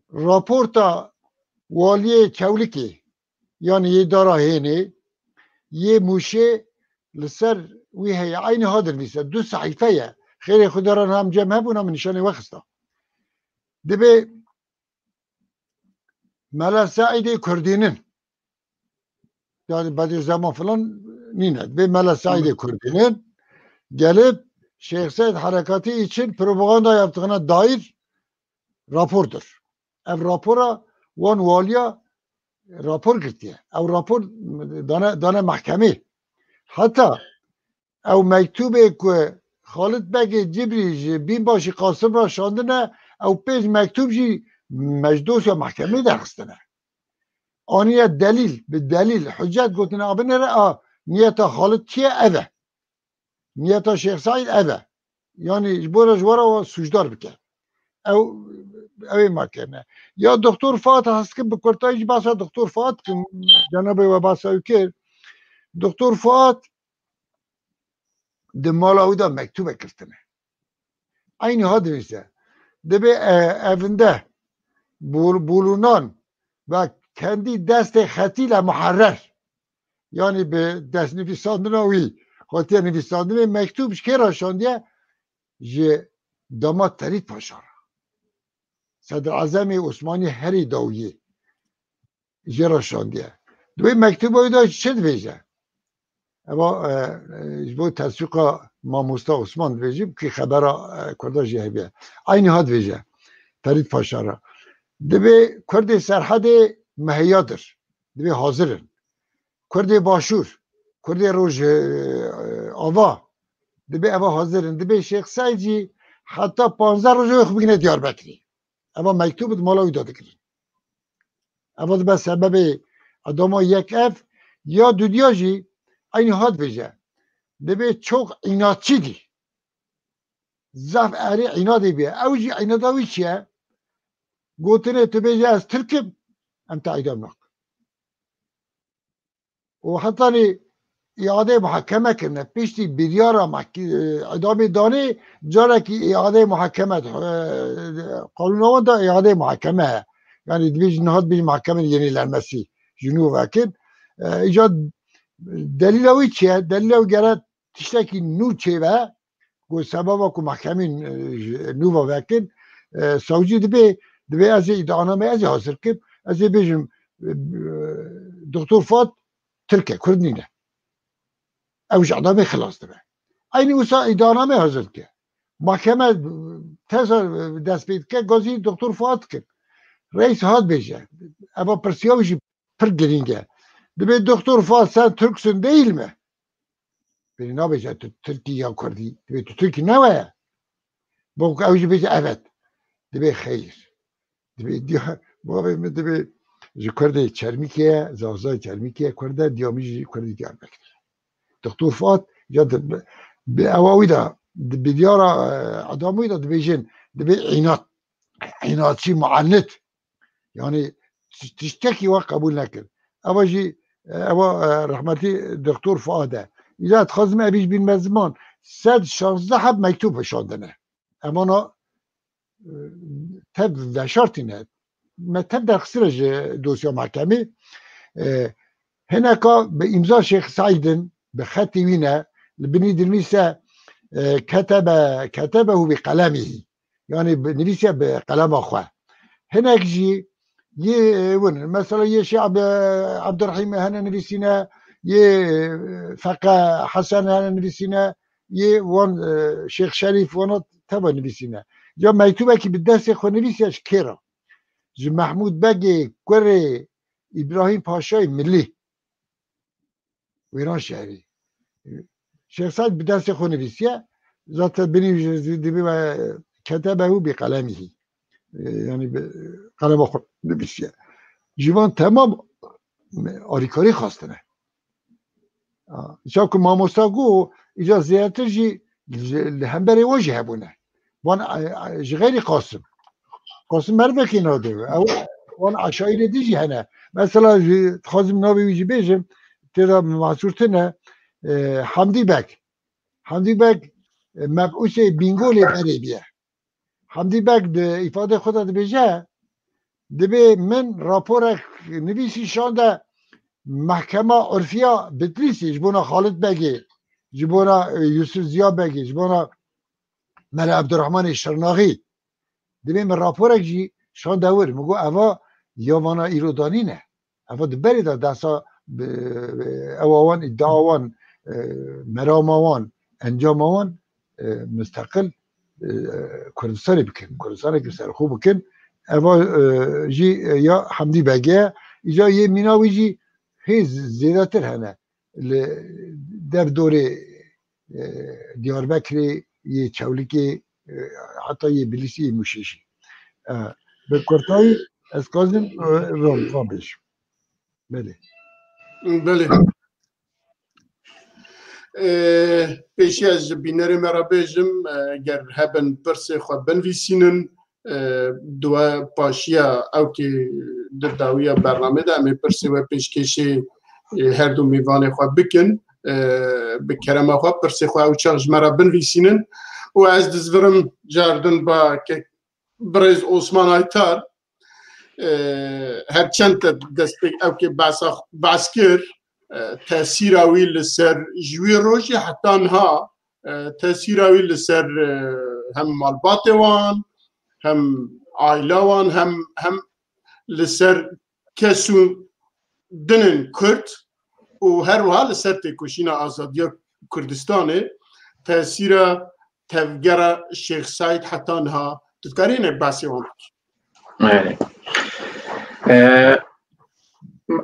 راپورتا والی چولکی یعنی یه دارا هینه یه موشه لسر وی هی عین هادر میسه 2 صحیفه خیلی خدا را هم جمع بونا من نشانه وخستا دبی ملا سعید کردینن yani Bediüzzaman falan nine ve Mela Said Kürdi'nin gelip Şeyh Said harekatı için propaganda yaptığına dair rapordur. Ev rapora van valiya rapor gitti. Ev rapor dana mahkeme. Hatta ev mektube ki Halid Bey Cibri binbaşı Kasım ra şandine ev pej mektub ji meclis ya mahkeme derstine. آنیه دلیل به دلیل حجت گفتن آبنه را نیتا خالد چیه اوه نیتا شیخ سعید اوه یعنی جبورا و سوجدار بکن اوی مکنه یا دکتر فات هست که بکرتایش باسا دکتر فات که جناب و باسا کرد دکتر فات ده مالاوی دا مکتوب کردنه aynı ha demişse de be evinde bulunan ve kendi dest hatiyle muharrer yani be dest nefisandına uy hatiye nefisandına mektup şkera şandiye je damat Terit Paşa Sadr Azami Osmani heri dawiye jera şandiye دوی مکتوب دا چه دویجه اما bu تسویق ماموستا عثمان دویجیم که خبر کرده جهبیه aynı ha دویجه Terit Paşa را دبی کرد سرحد مهیادر دبی حاضرن کرد باشور کرد روج آوا دبی اوا حاضرن دبی شیخ سعیدی حتی 15 روز خوب بگینه دیاربکری اما مکتوب مالاوی داده کرد اما به سبب اداما یک اف یا دودیا جی اینی هات بجه دبی çok inatçıydı zaf eri inadı bir evci inadavi çiye gotine tübece az Türk'üm em taidam nak و حتی اعاده محکمه کرنه پیشتی بیریارا ادامه دانه جاره که اعاده محکمه قانون آن دا اعاده محکمه یعنی دویج نهاد بیج محکمه یعنی لرمسی جنو وکن ایجاد دلیل اوی چیه؟ دلیل او گره تشتکی نو چه و گو سبب که محکمه نو وکن سوجی دبی از ادانامه از حاصل کم از بیجم دکتر فات ترکیه کردنینه اوش ادامه خلاص دبه اینی اوسا ادانامه حاصل که محکمه تزار دست بید که گازی دکتر فات کرد رئیس هات بیجه اما پرسیاوشی پر گرینگه دبی دکتر فات sen Türksün değil mi؟ beni ne بیجه تو ترکی یا کردی دبی تو ترکی نوه بوک اوش بیجه evet دبی خیر دبی دبی ji Kurdê Çermîkiye, Zazay Çermîkiye Kurda diyamî jî Kurdî Diyarbekir. Doktor Fuat ya bi ewa wî da bi diyara adamı wî da dibêjin dibe inatçı muannet yani tiştekî we qebûl nekir. Ewa jî ewa rahmetî Doktor Fuat e. İza dixwazim evî bin me ziman 116 heb mektûb şandine. Emana tev veşartîne متن در خسرج دوسیا محکمی هناك بإمضاء شيخ سعيد بخط وينا بني درميسة كتبه بقلمه يعني نبيسة بقلم أخوه هناك جي مثلا شعب عبد الرحيم هنا نبيسينا فقه حسن هنا نبيسينا وان شيخ شريف وانا تبا نبيسينا جا مكتوبة كي بالدرس خو نبيسة كيرا جی محمود بگی کوره ابراهیم پاشای ملی ایران شهری شیخ سعید به دست خو نویسیه ذات بنویسه و کتبه او بقلمه یعنی به قلم خود نویسیه جوان تمام آریکاری خواستنه شاید که ماموستا گو ایجا زیادتر جی همبری واجه هبونه وان غیر قاسم قاسم مرد که ناده او وان عشایر دیجی هنه مثلا خازم نابی ویجی بیجم تیرا محصورتنه حمدی بک مبعوث بینگول بره بیه حمدی بک ifade خدا ده بیجه دبی من راپورک نویسی شانده محکمه عرفیه بتلیسی جبونا خالد بگی جبونا یوسف زیا بگی جبونا مل عبدالرحمن شرناغی دبی من راپورک جی شان دور مگو اوا یوانا ایرودانی نه اوا دبری دا دستا اوان ادعاوان مراموان انجاموان مستقل کردستانی بکن کردستانی که سر خوب بکن اوا جی یا حمدی بگه ایجا یه میناوی جی هیز زیده تر هنه در دور دیاربکری یه چولیکی حتی یه بلیسی موشیشی به کرتایی از کازم رام بیشم بله پیشی از بینری مرا بیشم گر هبن پرسه خواه بنویسینن دو پاشیا او که در داویه برنامه ده امی پرسه و پیشکشی هر دو میوان خواه بکن به کرم خواه پرسه خواه او چاقش مرا بنویسینن و از دزورم جاردن با که برز عثمان آیتار هر چند دست بک او که بحث کر تأثیر اوی لسر جوی روشی حتی انها تأثیر اوی لسر هم مالبات وان هم عائله وان هم لسر کسو دنن کرد و هر وها لسر تکوشین آزادی کردستانه تأثیر تفگر شیخ سعید حتی انها تذکرین بحثی وان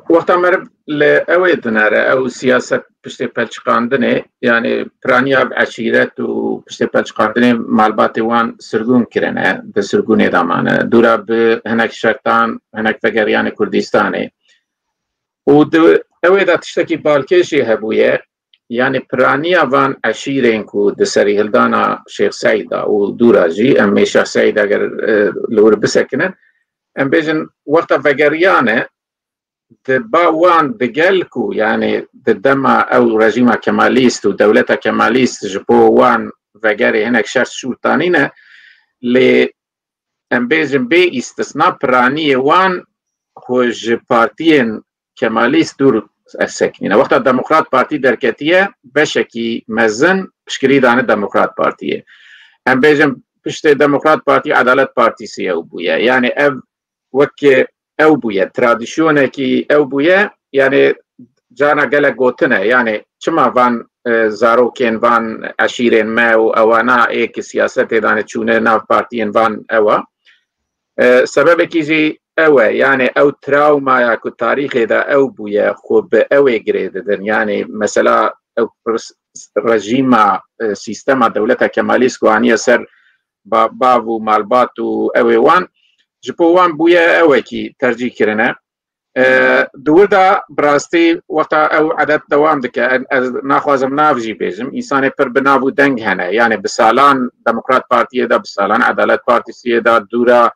وقتا مرب لأوي دناره أو سياسة پشت پلچقاندنه يعني برانيا بعشيرت و پشت پلچقاندنه معلباتي وان سرگون کرنه ده سرگونه دامانه دورا به هنک شرطان هنک فقريان كردستانه و ده أوي دا تشتكي بالكيشي هبوية يعني برانيا وان عشيرين كو ده سري هلدانا شيخ سعيدة و دورا جي أمي شيخ سعيدة اگر لور بسکنن ام بيجن وقتا فقريانه باوان دقلكو يعني دما او رجيم كماليست ودولة كماليست جبو وان فقاري هناك شرط شرطانين لي امبيجن بي استثناء برانية وان خوش بارتيين كماليست دور السكنين وقت الديمقراط بارتي دركتية بشكي مزن بشكري دان الديمقراط بارتية امبيجن بشت الديمقراط بارتي عدالة بارتي سيا بويا يعني اب وكي او بويا تراديشونه كي او بويا يعني جانا قلق قوتنا يعني كما فان زاروكين فان عشيرين ما وانا ايك سياسة دانت شونه ناف بارتيين فان اوا سبب كيجي اوا يعني او تراوما ياكو تاريخ دا او بويا خوب اوي جريدن يعني مثلا او رجيم سيستم دولة كماليس كوانية سر بابو مالباتو اوي وان جبوان بويا اوكي ترجي كرنا دوردا براستي وقتا او عدد دوام دك ناخوازم نافجي بيجم انسان پر بنابو دنگ هنا يعني بسالان ديمقراط بارتي دا بسالان عدالت بارتي سيدا دورا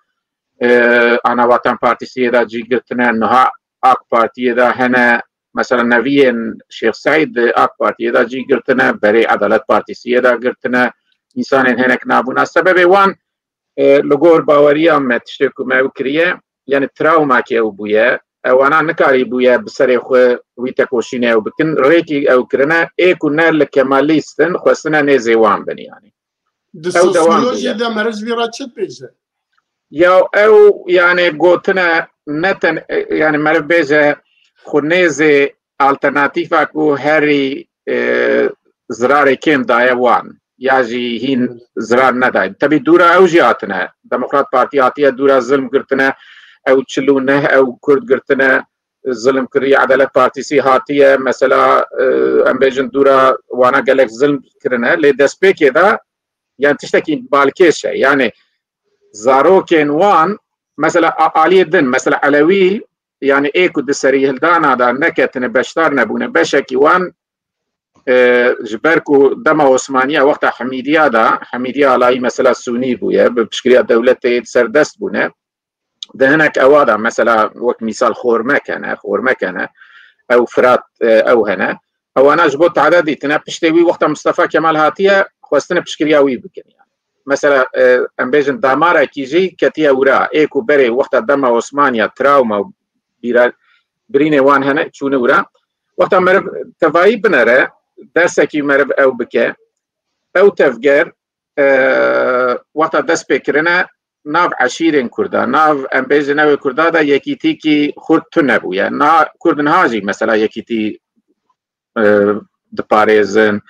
انا وطن بارتي سيدا جي قلتنا انها اك بارتي دا هنا مثلا نبيين شيخ سعيد اك بارتي دا جي قلتنا بري عدالت بارتي سيدا قلتنا انسان هناك نابونا السبب وان لغور باوريا ما تشتكو ما وكريه يعني تراوما كي او بويا او انا نكاري بويا بسري خو ويتكوشينه او بكن ريكي او كرنا اي كنا لكماليستن خصنا نزيوان بني يعني او سوسيولوجي دا مرز بيرا تشبيزه يا او يعني قوتنا نتن يعني مربيزه خنيزه الترناتيفا كو هاري زراري كين دايوان ياجي هين زرار نداي تبي دورا او جياتنا ديمقراط بارتي عطيه دورا ظلم قرتنا او تشلونه او كرد قرتنا ظلم كري عدالة بارتي سي هاتيه مثلا امبيجن دورا وانا قالك ظلم كرنا لي دسبي كذا يعني تشتكي بالكيشه يعني زاروكين وان مثلا علي الدين مثلا علوي يعني ايكو دسري هلدانا دا نكتن بشتار نبونه بشكي وان جبركو دما عثمانية وقت حميدية دا حميدية على مثلا سوني بويا بشكل دولة سردست بونه ده هناك أوادا مثلا وقت مثال خورما كان أو فرات أو هنا أو أنا جبت عددي تنبشتوي وقت مصطفى كمال هاتية خواستنا بشكرياوي بكن يعني مثلا أمبيجن دامارا كيجي كتيا ورا إيكو بري وقت دما عثمانية تراوما بريني وان هنا شونه ورا وقت مرب تفاي بنره درسكي مرب او بكه او تفجر وقت دست بكرنا ناف عشيرين كردا ناف امبيز ناوي كردا دا يكيتي كي خود تنبو يعني نا كردن هاجي مثلا يكيتي دباريزن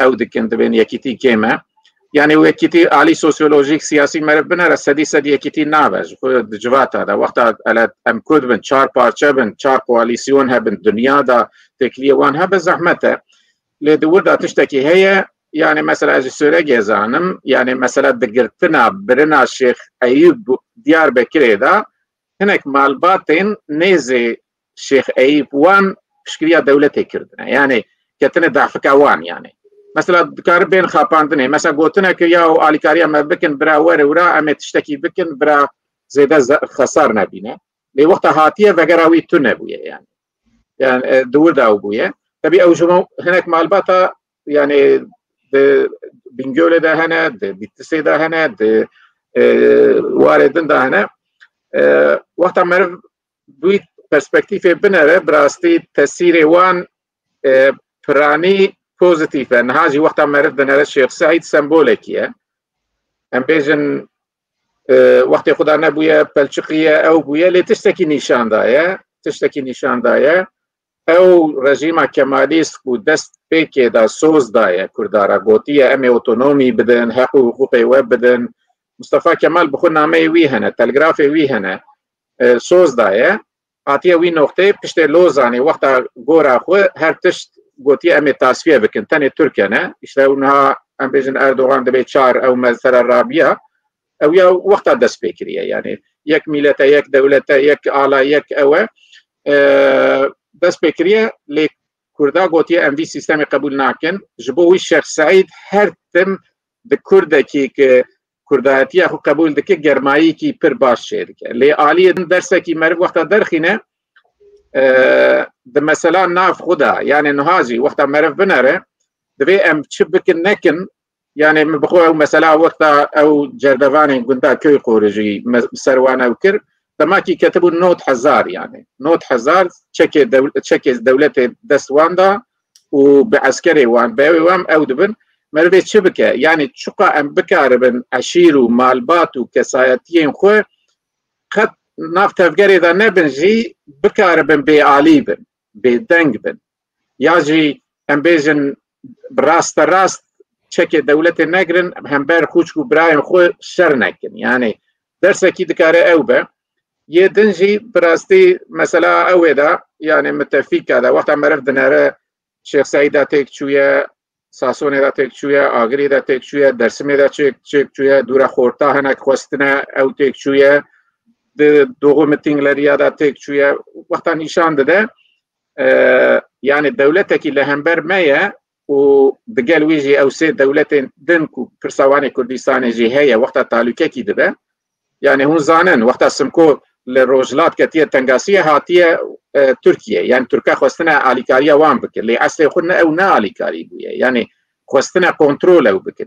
او دكن دبين يكيتي كيما يعني ويكيتي علي سوسيولوجيك سياسي مرب بنا سدي يكيتي نافج خود جوات هذا وقت على ام كرد بن چار پارچه بن چار کواليسيون هبن دنيا دا تكليه وان هب زحمته لدور دا تشتكي هي يعني مثلا از سوريا زانم يعني مثلا دقرتنا برنا الشيخ ايوب ديار بكر دا هناك مالباتين نيزي شيخ ايوب وان بشكريا دولته كردنا يعني كتنا ضعفك وان يعني مثلا كاربين خاباندني مثلا قلتنا كيا اليكاريا ما بكن برا ورا ام تشتكي بكن برا زيدا خسارنا بينا لوقت هاتيه وغراوي تنبويه يعني دور داو بويه تبي او جمو هناك مالباتا يعني بنجول ده هنا بيتسي ده هنا واردن ده هنا وقت مرف بوي perspektif بنره براستي تسير وان براني بوزيتيف ان هاجي وقت مرف بنره الشيخ سعيد سمبوليكيه ام بيجن وقت خدا نبويا بلشقيه او بويا اللي تشتكي نشان دايه او رژیم کمالیست کو دست پیکه دا سوز دایه کردارا گوتیه امی اوتونومی بدن حق و حقوق و بدن مصطفى كمال بخو نامه وی هنه تلگراف وی هنه سوز دایه هاتیه وی نقطه پشت لوزانی وقتا گورا خو هر تشت گوتی امی تصفیه بکن تنی ترکیه نه اشتا اونها ام بیجن اردوغان دبی چار او مثلا رابیه او یا وقتا دست بکریه یعنی یک ملت یک دولت یک آلا یک اوه دست بکریه لی کردا گوتی ام وی سیستم قبول ناکن جبوی شیخ سعید هر تم د کرده که کردایتی خو قبول دکه گرمایی کی پر باش شد که لی عالی درس کی مرگ وقتا درخینه د مثلا ناف خدا یعنی نهاجی وقتا مرف بنره دوی ام چه بکن نکن یعنی بخو او مثلا وقتا او جردوانی گنده کوی قورجی سروانه و کر دما کی کتبو نوت هزار يعني نوت هزار تشكي دولة دستواندا وبعسكري وان باوي وام او دبن مربي شبكة يعني تشقى ام بكاربن عشيرو مالباتو كسايتين خو خط نافت افقري اذا نبنجي بكاربن بآليبن بدنگ بن ياجي ام بيجن براست راست تشكي دولة نقرن همبر خوشكو برايم خو شرنكن يعني درس اكيد كاره او به یه دنجی براستی مثلا اویدا یعنی متفق کرده وقت مرف دناره شیخ سعید تک چویه ساسون دا تک چویه آگری دا تک چویه درسمی دا تک چویه دورا خورتا هنک خواستنه او تک چویه دوغو متینگلریا دا تک چویه وقتا نشان داده یعنی دولتکی لهمبر مایه و دقل ویجی او سه دولت دنکو پرسوانی کردستان جی هیا وقتا تعلقه کی دبه يعني هون زانن وقت سمكو للروجلات كتير تنقاسية هاتية تركيا يعني تركيا خوستنا آليكاريا وان بكن اللي أصلي خدنا أو نا آليكاري بويا يعني خوستنا كنترول أو بكن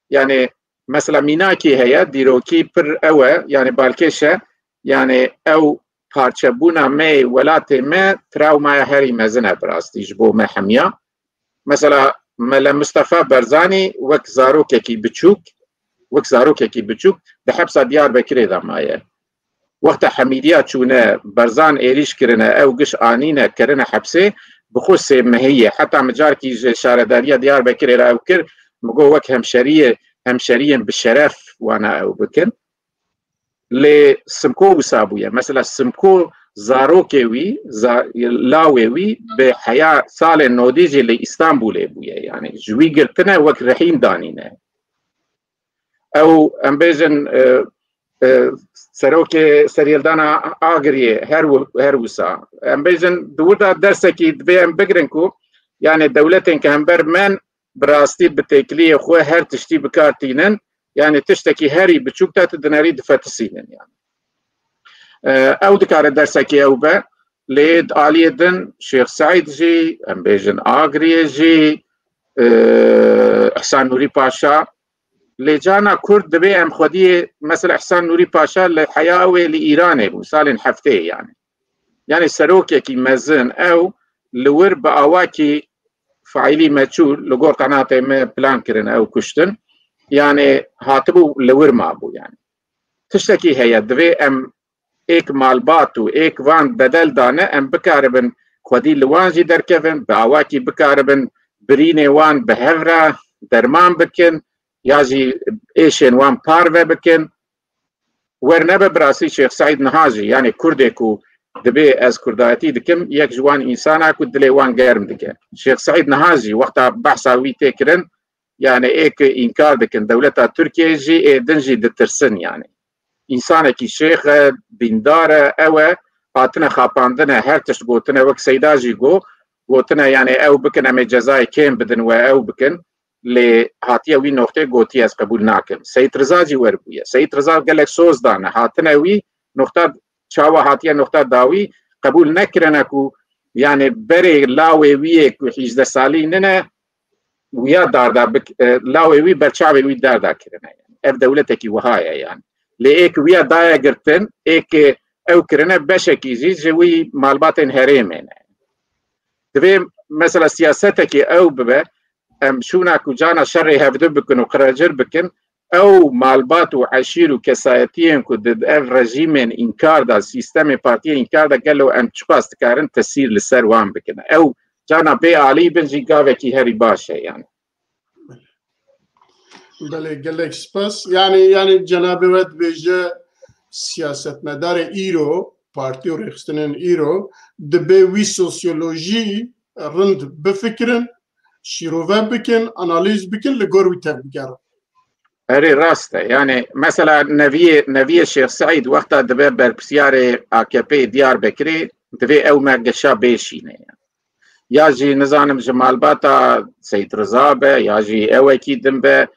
يعني مثلا ميناكي هي ديروكي بر أوى يعني بالكيشة يعني أو بارتشابونا مي ولاتي ما تراو ما هاري مزنة براستي جبو ما حمية مثلا ملا مصطفى برزاني وك زاروكي بتشوك وك زاروكي بچوك بحبس ديار بكري ذا مايه وقت حميديات شونا برزان ايريش كرنا او قش انينا كرنا حبسه بخص مهيه حتى مجاركي شارداريه ديار بكري لا وكر مقو وك همشريه بالشرف وانا او بكن لي سمكو وسابويا مثلا سمكو زاروكي لاوي بحياه سال النوديجي اللي اسطنبول بويا يعني جوي قلتنا وك رحيم دانينا او امبيجن سروكي سريلدانا اغري هروسا امبيجن دورتا درسكي دبي ام بگرنكو يعني دولتين كهمبر من براستي بتكليه خو هر تشتي بكارتينن يعني تشتكي هري بتشوكتا تدناري دفتسينن يعني او دكار درسكي او با ليد عليدن شيخ سعيد جي امبيجن اغري جي احسان نوري باشا لجانا كرد دبي ام خدي مثلا احسان نوري باشا لحياوي لايران ابو سالين حفتي يعني سروكي كي مزن او لور باواكي فعيلي ماتشول لغور قناتي ما بلان كرن او كشتن يعني هاتبو لور ما ابو يعني تشتكي هي دبي ام ايك مالباتو ايك وان بدل دانه ام بكاربن خدي لوانجي دركفن باواكي بكاربن بريني وان بهفرا درمان بكن ياجي ايشن وان بارفه بكن ورنبه براسي شيخ سعيد نهاجي يعني كردكو دبي از كرداتي دكم يك جوان انسانا كدلي وان غيرم دكن شيخ سعيد نهاجي وقتها بحثا وي تكرن يعني ايك انكار دكن دولتا تركيا جي دنجي دترسن يعني انسانا كي شيخ دیندار او قاتنا خاپاندنه هر تشت گوتنه وك سيداجي گوتنه يعني او بكن ام جزاي كيم بدن و او بكن لی هاتیه وی نقطه گوتی از قبول ناکم سید رضا جی ور بویه سید رضا گلک سوز دانه هاتنه وی نقطه چاوا هاتیه نقطه داوی قبول نکرنه کو يعني بري لاوي وی کو 18 سالی نه ویا داردا لاوي وی برچاوي وی داردا کرنه يعني اف دولتکی وهايه يعني ليك ويا دايا قرتن ايك او كرنه بشكي جوي مالباتن هريمين دبي مثلا سياستك او ببه ام شونا كجانا شري هفدو بكن وقراجر بكن او مالبات وعشير وكسايتين كد اف رجيمين انكار دا سيستم بارتي انكار دا قالوا ام تشقاست كارن تسير للسروان بكن او جانا بي علي بنجي قاوكي هري باشا يعني بله گلک سپاس. یعنی جناب ود بیجه سیاست مدار ایرو پارتی و رخصتنین ایرو دبی وی سوسیولوژی رند بفکرن شیروه بکن انالیز بکن لگور وی تفکر. اري راسته يعني مثلا نبي الشيخ سعيد وقتها دبي بربسياري AKP ديار بكري دبي او ما قشا بيشينه يعني ياجي نظام جمال باتا سيد رضا به ياجي او اكيد به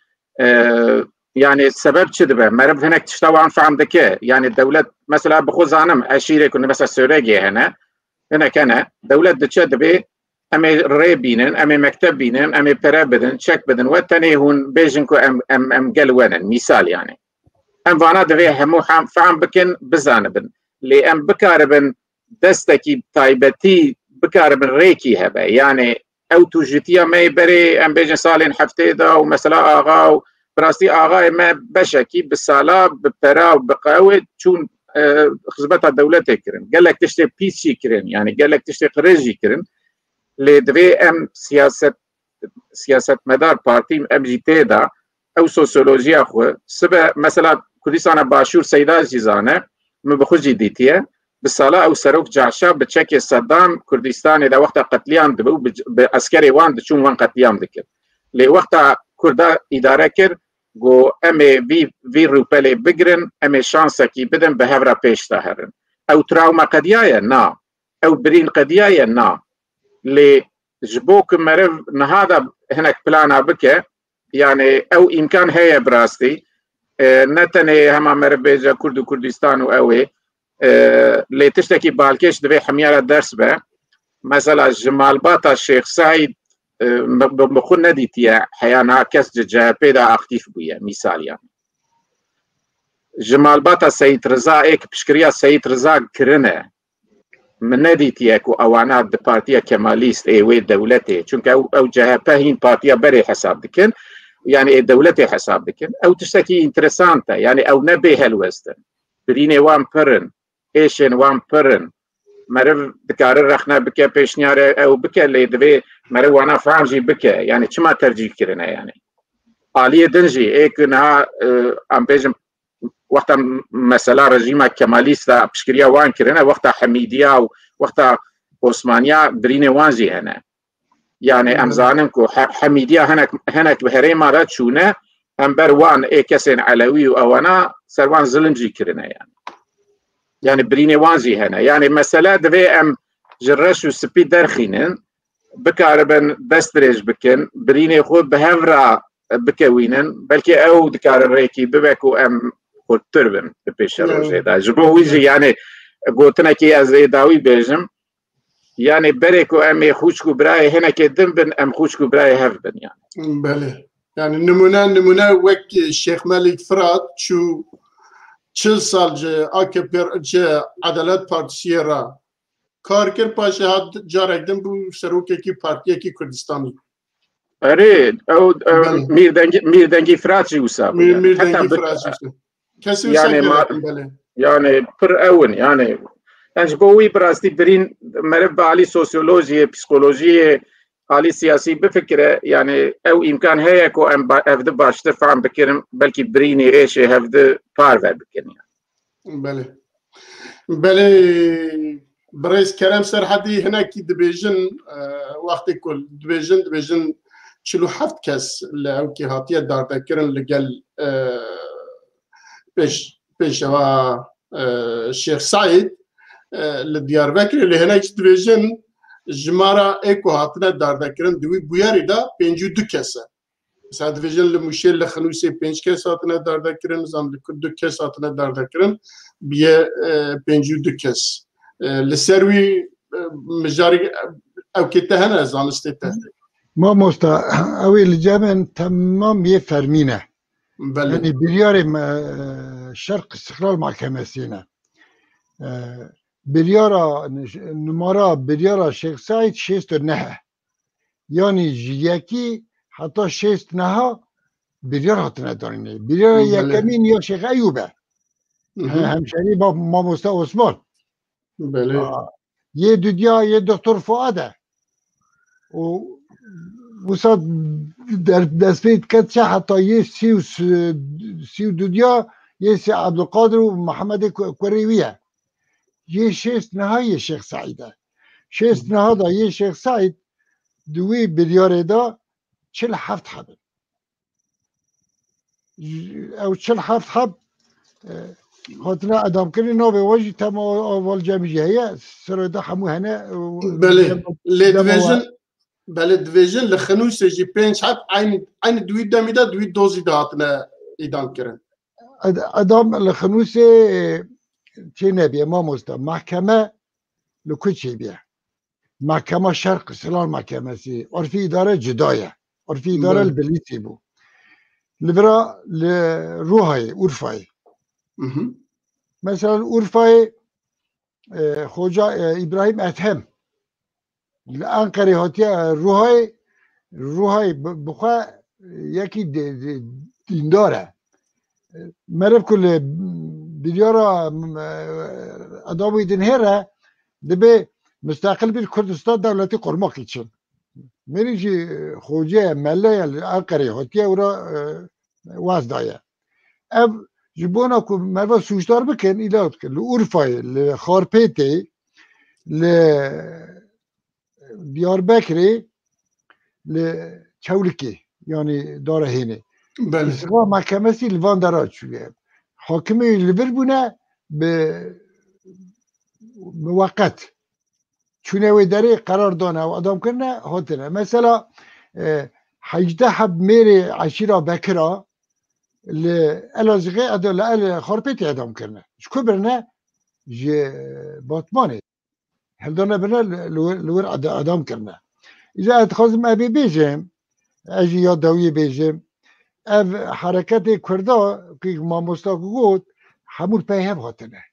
يعني السبب شدبه مرب هناك تشتوى عن فهم دكه يعني الدولة مثلا بخوز عنم اشيري كنا مثلا سوريجي هنا كان دولة دتشدبه امي ريبينن امي مكتب بينن امي برابدن شك بدن وتاني هون بيجنكو ام قلوانن مثال يعني ام فانا دفي همو فهم بكن بزانبن لي ام بكاربن دستكي تايبتي بكاربن ريكي هبه يعني او توجتيا ما يبري ام بيجن صالين حفتي دا ومثلا اغا براستي اغا ما بشكي بالصلاه ببرا وبقاوي تشون خزبتها دولتي كرن قال لك تشتي بيسي كرن يعني قال لك تشتي قريجي كرن لدوی ام سیاست مدار پارتی ام جیته دا او سوسیولوژی خو سبه مثلا کردستان باشور سیدا جیزانه مبخوجی دیتیه بالصلاة او سروک جعشا بتشكي صدام كردستان دا وقت قتليام دبو بعسكري وان دشون وان قتليام دكر لي وقت كردا اداره كر جو امي في روبلي بگرن امي شانسه كي بدن بهفرا پیش تاهرن او تراوما قديايه نا او برين قديايه نا لي جبوك مرف نهذا هناك بلانا بك يعني او امكان هي براستي نتني هما مرف بيجا كردستان واوي لي تشتكي بالكيش دبي حميارة درس به مثلا جمال باتا الشيخ سعيد بخون نديتيا حيانا كس جابي دا اختيف بويا مثال يعني جمال باتا سيد رضا ايك بشكريا سيد رضا كرنه من نديتي اكو اوانات د بارتيا كماليست اي وي دولتي چونك او جهه هين بارتيا بري حساب دكن يعني دولتي حساب دكن او تشتكي انتريسانتا يعني او نبي هالوستن بريني وان برن ايشن وان برن مرف دكار رخنا بك بيشنيار او بك اللي دبي مرف وانا فامجي بك يعني چما ترجي كرنا يعني عاليه دنجي ايك نها ام بيجم وقتا مثلا رژیم کمالیستا بشکریا وان کرنه وقتا حمیدیا وقتا عثمانیا برین وانزی هنه يعني امزانن کو حمیدیا هناك بهري مارات شونه امبر وان اي كسن علوي وانا سروان ظلمجي كرنا يعني برين وانزي هنا يعني مثلا دبي ام جرش وسبي درخينن بكاربن دستريج بكن بريني خود بهفرا بكوينن بلكي او دكار ريكي ببكو ام خود تربن ببيش روجي دا جبو ويجي يعني قوتنا كي ازيداوي بيجم يعني بريكو امي خوشكو براي هنا كدنبن ام خوشكو براي هفبن يعني بله يعني نمونه وك الشيخ مالك فرات شو 40 سال جه AKP جه عدالت پارتیه را کار کرد پاشه هاد جارکدن بو سروکه کی پارتیه کی کردستانی اره او میردنگی فراجی وسا میردنگی فراجی کسی يعني پر اون يعني بوي براستي برين مرب علي سوسيولوجي بسيكولوجي علي سياسي بفكره يعني او امكان هيك ام افد باش تفهم بكرم بلكي بريني ايش هفد بارفا بكن يعني بله بريس كلام سرحدي هناك دبيجن وقت كل دبيجن شلو حفت كاس او كي هاتيه دار تكرن لقال بيش الشيخ سعيد لديار بكر اللي هناك دبيجن جمارا ايكو هاتنا دار دكرن دوي بوياري دا بينجو دو كاسه مثلا ديفيجن لمشيل لخنوسي بينج كاس هاتنا دار دكرن زام دو كاس هاتنا دار دكرن بيه بينجو دو كاس لسروي مجاري او كتهنا زانستته ما مستا اوي الجامن تمام يفرمينه يعني بريار شرق استقلال محكمة سينا بريارا نمارا بريارا شيخ سعيد شيست نها يعني جيكي حتى شيست نها بريارا تندارني بريارا يكمين يا شيخ أيوبة همشري ما مستوى عثمان بله يه دنيا يه دكتور فؤاده و وسط در دست پید کد چه حتی یه سی و دودیا یه سی عبدالقادر و محمد کوریویه یه شیست نهای شیخ سعیده شیست نها دا یه شیخ سعید دوی بریاره دا 47 حب او 47 حب خاطر ادام کردی نوبه واجی تم اول جمعی هیا سر دا همو هنه بله لدویژن بله دویژن لخنوس جی 5 حب عین دوی دمیده دوی دوزی دهاتنه ایدام کردن ادام لخنوس چه نبیه ما مستا محکمه لکوچی بیه محکمه شرق سلال محکمه سی عرفی اداره جدایه عرفی اداره البلیتی بو لبرا لروحای عرفای مثلا عرفای خوجا ابراهیم اتهم لانقره هاتی روحای بخوا یکی دینداره مرف کل بیلیارا اداموی دنهره دبی مستقل بیر کردستان دولتی قرماقی چن میری جی خوجه مله انقره هاتی او را واز دایه اف جبونا کو مروا سوشدار بکن ایلاد کن لعرفای لخارپیتی لدیاربکری لچولکی یعنی داره هینه بله محکمه سی لوان درات شویه حاکمی لبر بونه به موقت چونه وی داره قرار دانه و ادام کنه هاتنه مثلا 18 حب میره عشیره بکرا لالازغه ادال خارپیتی ادام کنه شکو برنه جه باتمانه هلدانه برنه لور ادام کنه اذا اتخاذم ابي بيجم اجي يا داوي بيجم اف حركات كردا كي ما مستقود حمول بيهم هاتنه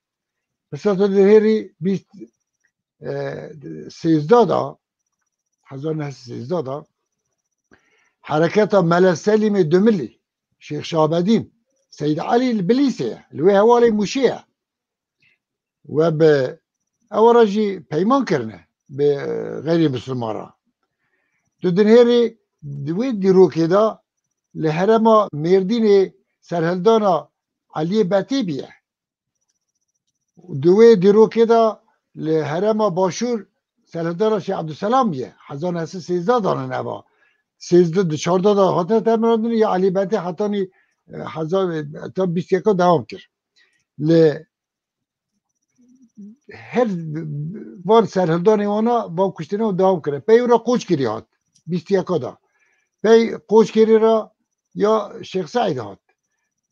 بس هذا بيست سيزدادا حزان هست سيزدادا حركات ملا سليم الدملي شيخ شعبدين سيد علي البليسي اللي هو حوالي مشيع وب اورجي بيمان كرنا بغير مسلمارا دنهيري دويد ديرو كده لهرما ميردين سرهلدانا علي باتيبيا دويد ديرو كده لهرما باشور سرهلدانا شيخ عبد السلام بيه حزان هسه 13 دانه نبا 13 14 دا خاطر تمرادني يا علي باتي حطاني حزان تا 21 دوام کرد ل هر وار سرهلدانی وانا با کشتنه و دوام کرده پی او را قوچ کری هات 21 دا پی قوچ کری را یا شیخ سعید هات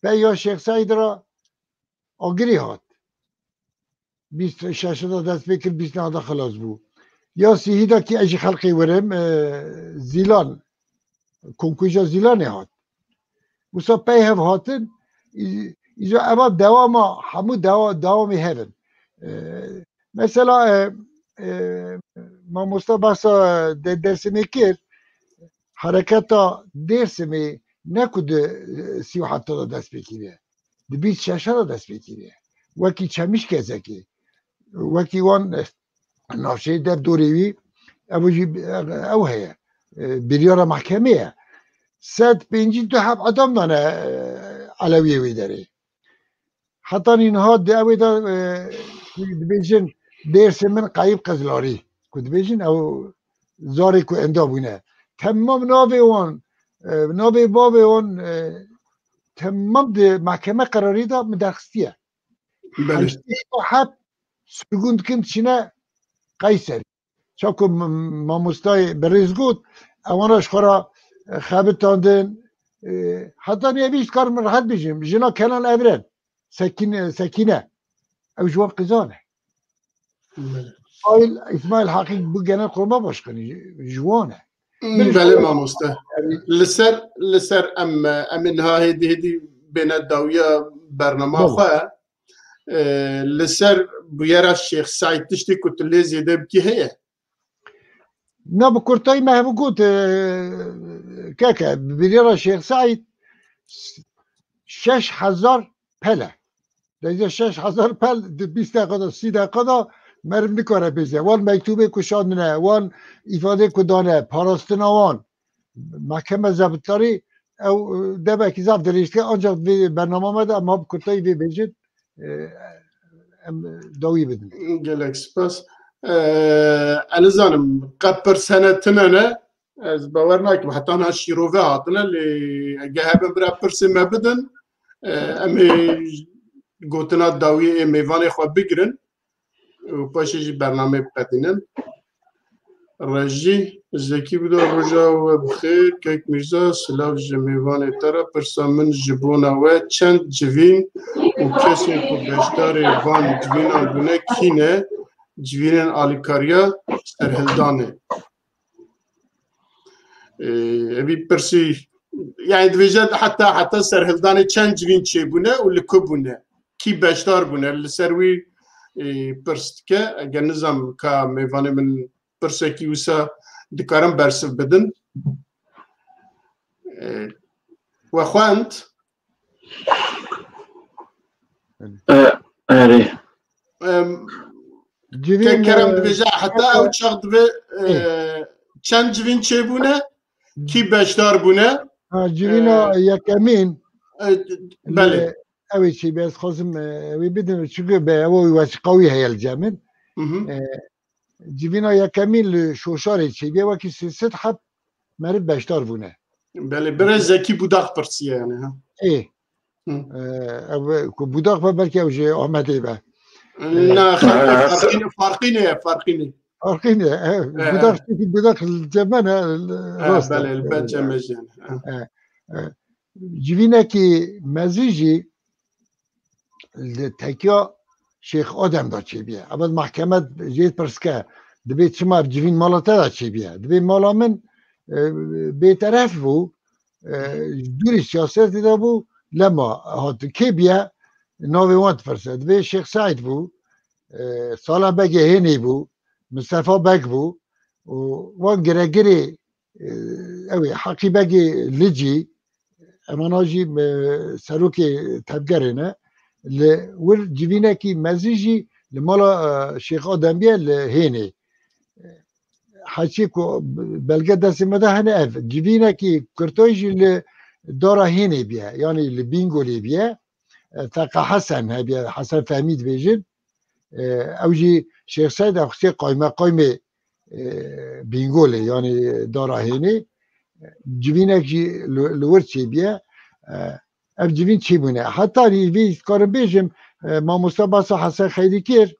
پی یا شیخ سعید را آگری هات 26 دا دست بکر 29 دا خلاص بو یا سیهی دا که اجی خلقی ورم زیلان کنکویجا زیلان هات وسا پی هف هاتن ایجا اما دواما همو دوامی هفن مثلا ما مستباسا درسمی کرد حرکتا درسمی نکود 37 دا دست بکیره 26 دا دست بکیره وکی چمیش کزکی وکی وان نافشه در دوریوی او هیا بریار محکمه 152 حب ادام دانه علویه وی داره حتی اینها دعوی دا دبیجن درس من قایب قزلاری که دبیجن او زاری که اندابونه تمام ناوی بابی وان تمام ده محکمه قراری دا مدرخستیه هشتی حب سرگوند کند چینه قیسری چاکو ما مستای بریز گود اواناش خورا خبرتاندن حتی نیویش کار من راحت بیجیم جنا کنان ابرن سکینه او جواب قزانه آیل اسماعیل حقیق بو گنه قرما باش کنی جوانه بله ما مسته لسر امنها هدی بین الداویه برنامه خواه لسر بویرا شیخ سعید تشتی کتلی زیده بکی هیه نه بکرتای محبو گود که بویرا شیخ سعید 6000 پله دیگه 6000 پل 20 دقیقه 30 دقیقه مرم نکاره بیزه وان مکتوبه کشاندنه وان ایفاده کدانه پاراستناوان محکمه ضابطداری او دبه کی ضابط دریشت که آنجا برنامه مده اما بکرتایی بی بیجید دوی بدن. گلک سپاس. أنا زانم قبل سنتنا از باور ناكم حتى أنا شيروفا هاتنا اللي جهاب برا برسي ما بدن أمي قوتنا داوي ميفاني خو بيجرن وباشي برنامج بقدينن رجي زكي بدا رجا وبخير كيك ميزا سلاف جميفاني ترى برسا من جبونا وچند جوين وكسي كو بشتاري فان جوين البنا كينه جوينن آليكاريا سرهلدانه ابي برسي يعني دفيجات حتى سرهلدانه چند جوين چه بونه واللي كبونه كي بشتار بونه اللي سروي برستكه اگر نظام كا ميفاني من برسكي وسا دكارم برسف بدن وخوانت كرم دفيجا حتى او تشاغ دفي چند جوين چه بونه كي بشتار بونه جوينا يكمين بله اوي شي بس خصم اوي بدن çünkü be اوي واش قوي هي الجامد جوينا يكمين شوشاري شي بي وكي ست حب مرد بشتار بونه بله برز زكي بوداق برسيه يعني ها ايه او بوداق بلكي او جي احمد به لا فارقين بوداق الجمانة راست بله البجمج يعني جوينا كي مزيجي التكيا شيخ آدم دا چي بيه اول محكمة جيت برسكا دبي شما بجوين مالاتا دا چي بيه دبي مالا من بيطرف بو دوري سياسات دا بو لما هات كي بيه ناوي وانت فرسا دبي شيخ سعيد بو صالح بقى هيني بو مصطفى بق بو وان جرجري اوي حقي بقى لجي اماناجي سروكي تبقرنا ول جبينا كي مزيجي لمالا شيخ آدم بيه لهيني حكيكو بلقى دست مده هنا اف جبينا كي كرتويجي لدارا هيني بيه يعني اللي بينغولي بيه تاقا حسن هبيه حسن فهميد بيجن اوجي شيخ سيد اخسي قايمه بينغولي يعني دارا هيني جبينا كي لورتشي بيه اف جبين چی بونه حتی ریوی کار بیجم ما مصطفی حسن خیری کر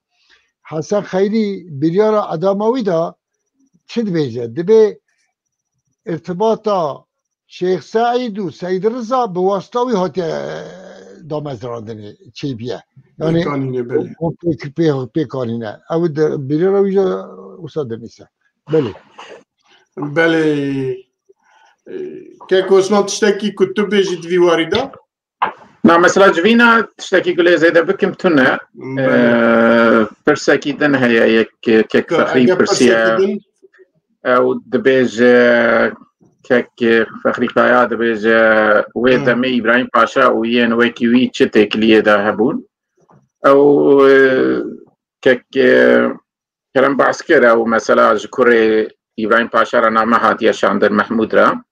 حسن خیری بریار اداموی دا چی بیجه دبی ارتباطا شیخ سعید و سید رضا به واسطاوی هاتی دامزراندنی چی بیه یعنی پیکانینه او بریار ویجا استاد نیسته بله که عثمان تشتكي كتب بيجي في وارده نعم مثلا جوينا تشتكي قولي زيدا بكم تنا برساكي دن هي كيك فخري برسيا او دبيج كيك فخري قايا دبيج ويدمي ابراهيم باشا وين ويكيوي تشتك لي دا هبون او كيك كلام بعسكر او مثلا ذكر ابراهيم باشا رانا ما هاتي شاندر محمود را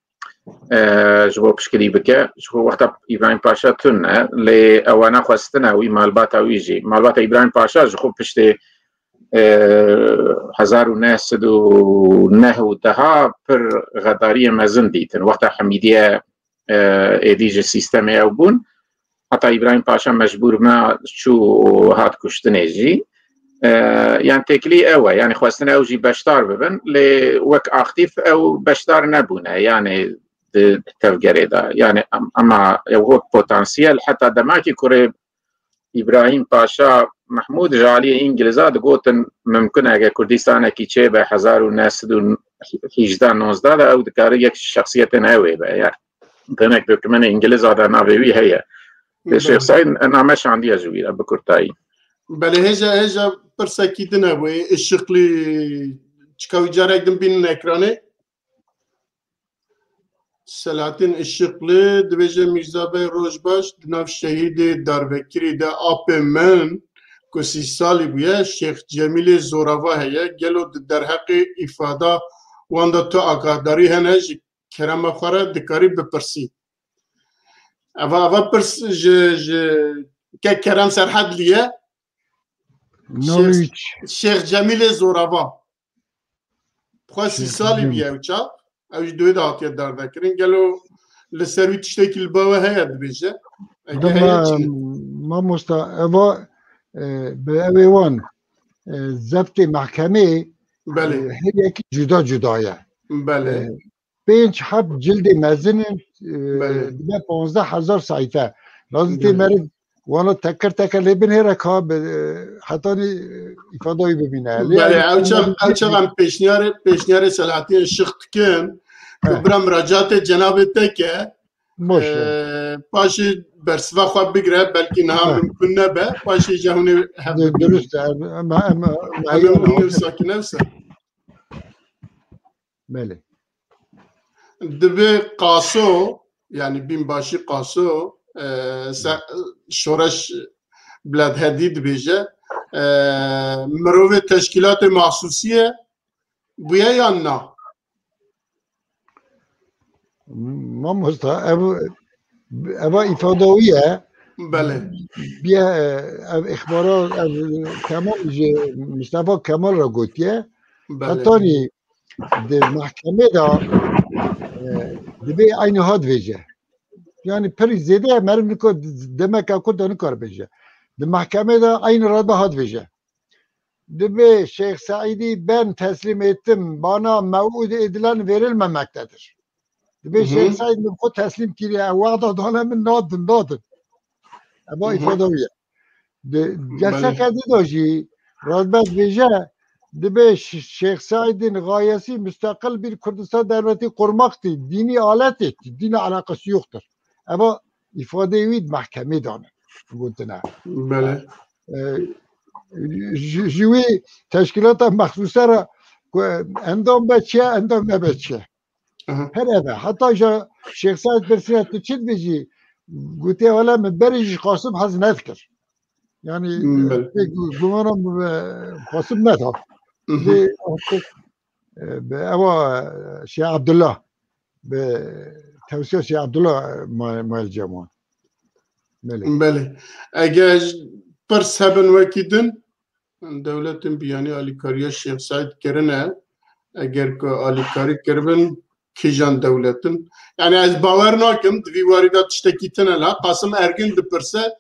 جبو بشكلي بك جبو وقت إبراهيم باشا تنا لأوانا خواستنا وي مالباتا ويجي مالباتا إبراهيم باشا جبو بشتي 1909 دها پر غدارية مزن ديتن وقت حميدية ايديج السيستم او بون حتى إبراهيم باشا مجبور ما شو هات كشتنيجي يعني تكلي اوه يعني خواستنا اوجي بشتار ببن لوك اختيف او بشتار نبونه يعني تفجري دا يعني اما هو بوتنسيال حتى دماكي كوري ابراهيم باشا محمود جالي انجليزات قوتن ممكن اگه كردستان كي چه به 1918 19 او دكاري يك شخصية نوي به يعني دنك بكمن انجليزات ناوي هي الشيخ سعيد انا مش عندي جويره بكرتاي بله هجا برساكي دنوي الشقلي تشكاوي جارك دم بين اكرانه سلاطين الشقلي دبيجه ميرزابي روجباش دناف شهيد داربكري دا اپمن كسي سالي بيه شيخ جميل زوراوا هي گلو در حق افاده واندا تو اقاداري هنج kerema xwara dikarî bipirsi. Ava pirs ke Kerem Serhedliye Şeyh Cemîlê Zorava. Xwe 3 salî bûye ew çav. Ew ji duê de hatiye dervekirin. Gelo li ser wî tiştekî li bawe heye dibêje. Mamosta eva bi evê wan zebtê mehkemê heyekî cuda cuda ye. 5 heft cildê mezinin dibe 15,000 sayfe. Lazım tê merin wana teker teker lêbin hêrek ha hetanî îfadayî bibîne. Ew çav em pêşniyarê Selahattin şix dikin ku bira miracatê cenabê teke paşê bersiva xwe bigire belkî niha mimkûn nebe paşê jî hûnê durust sakîne wisa. Belê. Dibe qaso yani binbaşî qaso şoreş Biladhedî dibêje mirovê teşkîlatê mahsûsî bûye yan na? Mamosta eva îfada ye biye ev ixbara ev Kemal ji Mustafa Kemal ra gotiye hetanî di mehkemê da dibe aynı hat veje. Yani peri zêde merim niko demek ku da nikar beje. Di mahkemê de aynı rada hat veje. Dibe Şeyh Said'i ben teslim ettim. Bana mev'ud edilen verilmemektedir. Dibe Şeyh Said min xwe teslim kiriye. Wada dane min nadin. Ama ifadawiye. Gerçekedi de jî razbet veje dibe Şeyh Said'in gayesi müstakil bir Kurdistan devleti kurmaktı. Dini alet etti. Dini alakası yoktur. Ama ifadeyi mahkeme dane. Gotuna. Jiwi teşkilata mahsusara endam beçe endam ne beçe. Her eve. Hatta Şeyh Said Bersinet için bizi gote hala min beri Kasım haz nefkir. Yani gumanam Kasım ne da. Ama Şeyh Abdullah tevsiye Şeyh Abdullah mal cemal. Beli. Eğer pers hebben vekî din devletin biyanî alîkariya Şeyh Said kirine eğer ku alîkarî kiribin kîjan devletin yani ez bawer nakim divî warîda tiştekî tune la Kasım Ergin dipirse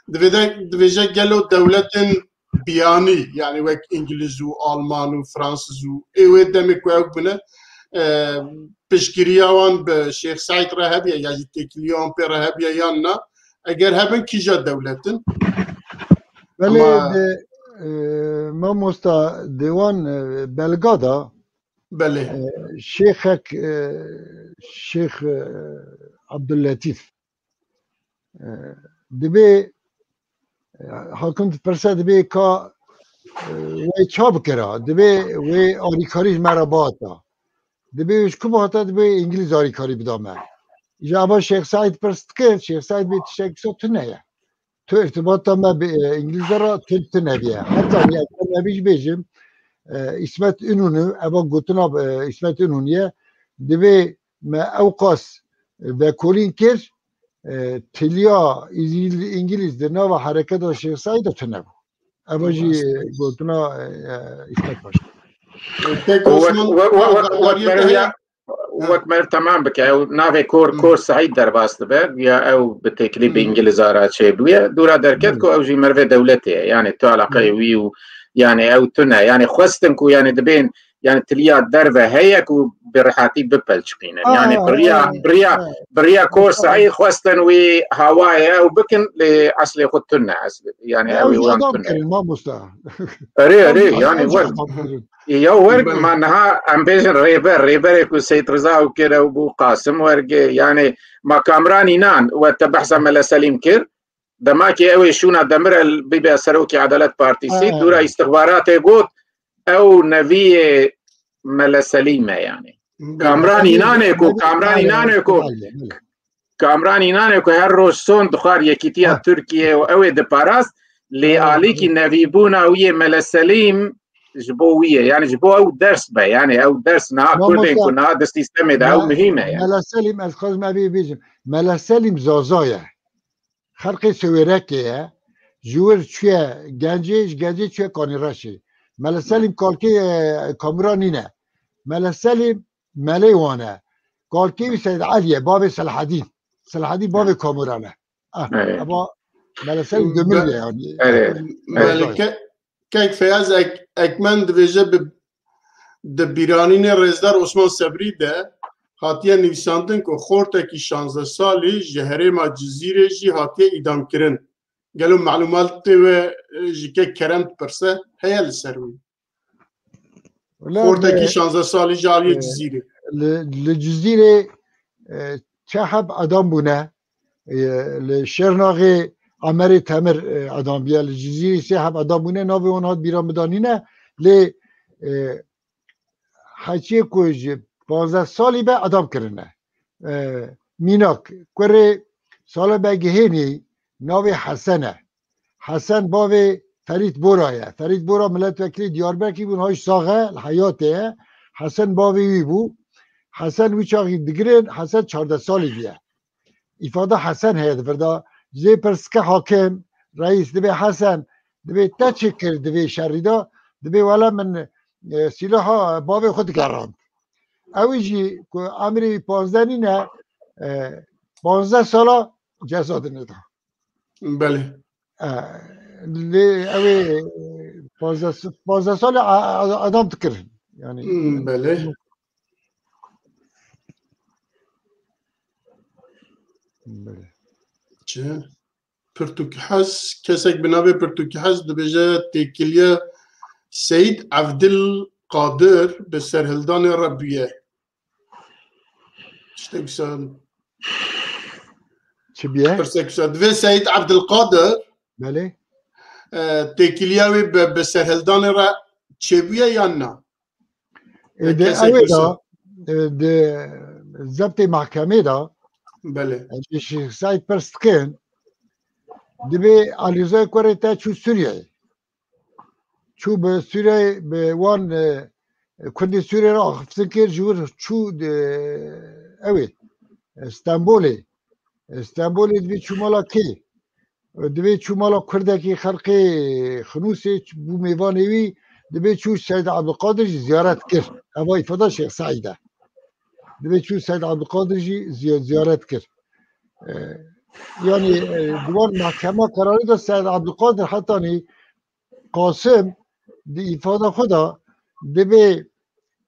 divêje gelo devletin biyanî yani wek İngiliz û Alman û Fransız û êwê demê ku ew bine piştgiriya wan bi Şeyh Said re hebiye ya jî têkiliya wan pê re hebiye yan na eğer hebin kîja devletin Belê mamosta dewan Belgada Şeyh Abdüllatif dibe hakim perse dibe ka ve çab kira dibe ve alîkarî merabata dibe ku hata dibe İngiliz alîkarî bidame icaba Şeyh Said perstke Şeyh Said bir teşekkür tüneye tu irtibata me İngilizlere tüne diye hatta ya ben bir bejim İsmet Ünlü eva gotuna İsmet Ünlü'ye dibe me avqas ve kolin kir tilya İngiliz'de nava harekata Şeyh Said tüne eva ji gotuna İsmet Paşa. وقت مر تمام بك او نافي كور سعيد درباست به يا او بتكليب انجليز ارا شيبويه دورا دركت كو او جي مرفه دولتي يعني تو علاقه وي يعني او تنا يعني خستنكو يعني دبين يعني تليا دربه هيك وبرحاتي ببلشقين يعني بريا كور سعيد خستن وي هوايه وبكن لاصل خدتنا يعني او وان ما مستعد ري يعني وقت يا ورق معناها امبيشن ريبر يكون سيد رضا وكذا وابو قاسم ورق يعني ما كامراني نان وتبحث ملا سليم كير دماكي اوي شونا دمر بيبي سروكي عدالة بارتي سيد دورا استخبارات يقول او نبي ملا سليمة يعني كامراني نانيكو هر روز سون دخار يكيتيا تركيا واوي دي باراس لآليكي نبي بونا ويه ملا سليم جبوية يعني جبو أو درس بقى يعني أو درس نا كلين كنا دست يستمد أو مهمة يعني ملا سلم الخاز ما بيجم ملا سلم زازايا خلق سويركي جور شوية جنجي شوية كوني راشي ملا سلم كالكي كامرانينا ملا سلم مليوانا كالكي سيد علي باب صلاح الدين باب كامرانا أبا ملا سلم دمية يعني ملكة كيف فياز اكمن دبيجه دبیرانین رزدار عثمان صبری ده هاتیه نویساندن که خورتکی 16 سالی جهره ما جزیره جی هاتیه ایدام کرن گلو معلومات و جیکه کرند پرسه هیل سروی خورتکی 16 سالی جالیه جزیره الجزيرة تحب أدم بنا الشرناغي عمري تمر أدم بيا الجزيرة سحب أدم بنا نابي ونهاد بيرام بدانينا ل حچی کوچ 15 سالی به ادام کرنه میناک کوره سال به گهینی ناوی حسن باوی فرید بورا ملت وکیل دیاربکر بون هاش ساغه الحیاته حسن باوی وی بو حسن وی چاقی دگرن حسن 14 سالی بیه ifade حسن هید فردا زی پرسکه حاکم رئیس دبی حسن دبی تچکر دبی شریدا دبی والا من سلاح باب خود گراند اویجی که امری 15 نینه 15 سالا جزا دنده بله اوی 15 سال آدم تکرن یعنی بله چه پرتوکحز کسک بنابه پرتوکحز دبیجه تکیلیه سید عبدالقادر به سرهلدان ربیه چطور بسان چه بیه؟ پرسکسان دوی سید عبدالقادر بله تکیلیاوی به سرهلدان را چه بیه یا نه؟ ده اوی دا ده ضبط محکمه دا بله شیخ سید پرستکن دبی علیزای کوره تا چو سوریه چو به سوریه به وان کردی سوریه را آخفتن کرد جور چو اوی استانبولی دبی چو مالا کی دبی چو مالا کرده که خلقی خنوسی بو میوانوی دبی چو سید عبدالقادر زیارت کرد اما افاده شیخ سعیده دبی چو سید عبدالقادر زیارت کرد یعنی دوان محکمه قراری دا سید عبدالقادر حتی نی قاسم دی ifade خدا دبی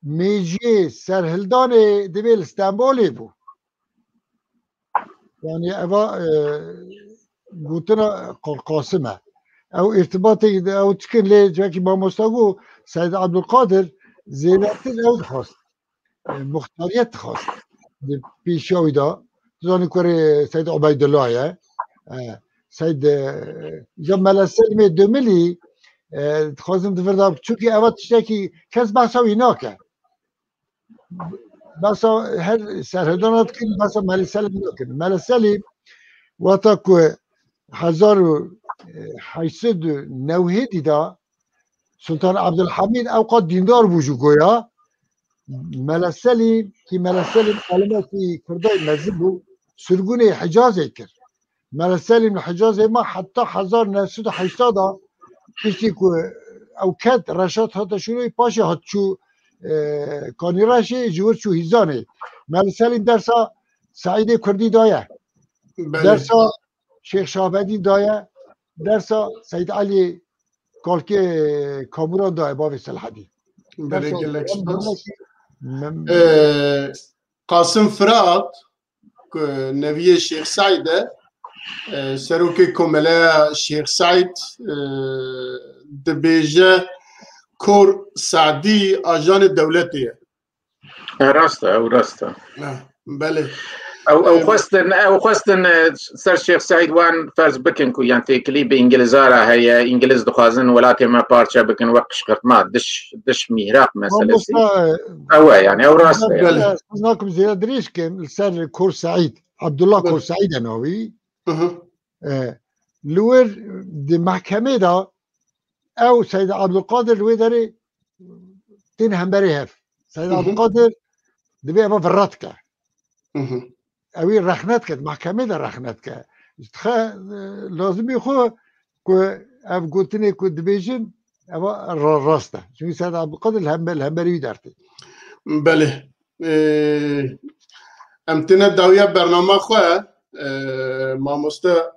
میجی سرهلدان دبی استانبولی بو یعنی اوا گوتنا قاسمه او ارتباطی او تکن لی جاکی با مستاگو سید عبدالقادر زینتی او خواست مختاریت خواست پیشاوی دا زانی کوری سید عبیدالله سید جمال سلم دوملی خواستم دفردم چونکه اول تشتکی کس بحثاوی ناکه بحثا هر سرهدانات کن بحثا ملی سلم ناکن ملی سلم وقتا که 1890 دا سلطان عبدالحمید اوقات دیندار بوجو گویا ملی سلم که ملی سلم علماتی کردای مذهب بو سرگون حجازه کرد ملی سلم حجازه ما حتی 1980 دا کسی که اوکد رشاد هاتا شروعی پاشه هات چو کانی رشه جور چو هیزانه ملی سلم درسا سعید کردی دایه درسا شیخ شاهبدی دایه درسا سید علی کالکه کاموران دایه باب سلحدی قاسم فراد که نوی شیخ سعیده سروکی کمله شیخ سعید دبیجه کور سعدی آجان دولتیه راسته بله او خواستن سر شیخ سعید وان فرض بکن کو یعنی تکلی به انگلیزاره هي انگلیز دخوازن ولاتي ما پارچه بکن وقت قرطما دش میراق مثلا او يعني او راسته يعني ناكم زي دريش كم سر كور سعيد عبد الله كور سعيد ناوي لور دي محكمه دا او سيد عبد القادر لوي داري تين همبري هف سيد عبد القادر دبي أما فراتك أوي رخنتك محكمة ده رخنتك لازم يخو كو أف قلتني كو دبيجن أما راسته شو سيد عبد القادر الهمبري دارتي بله امتنا داوية برنامه خواه ما مستا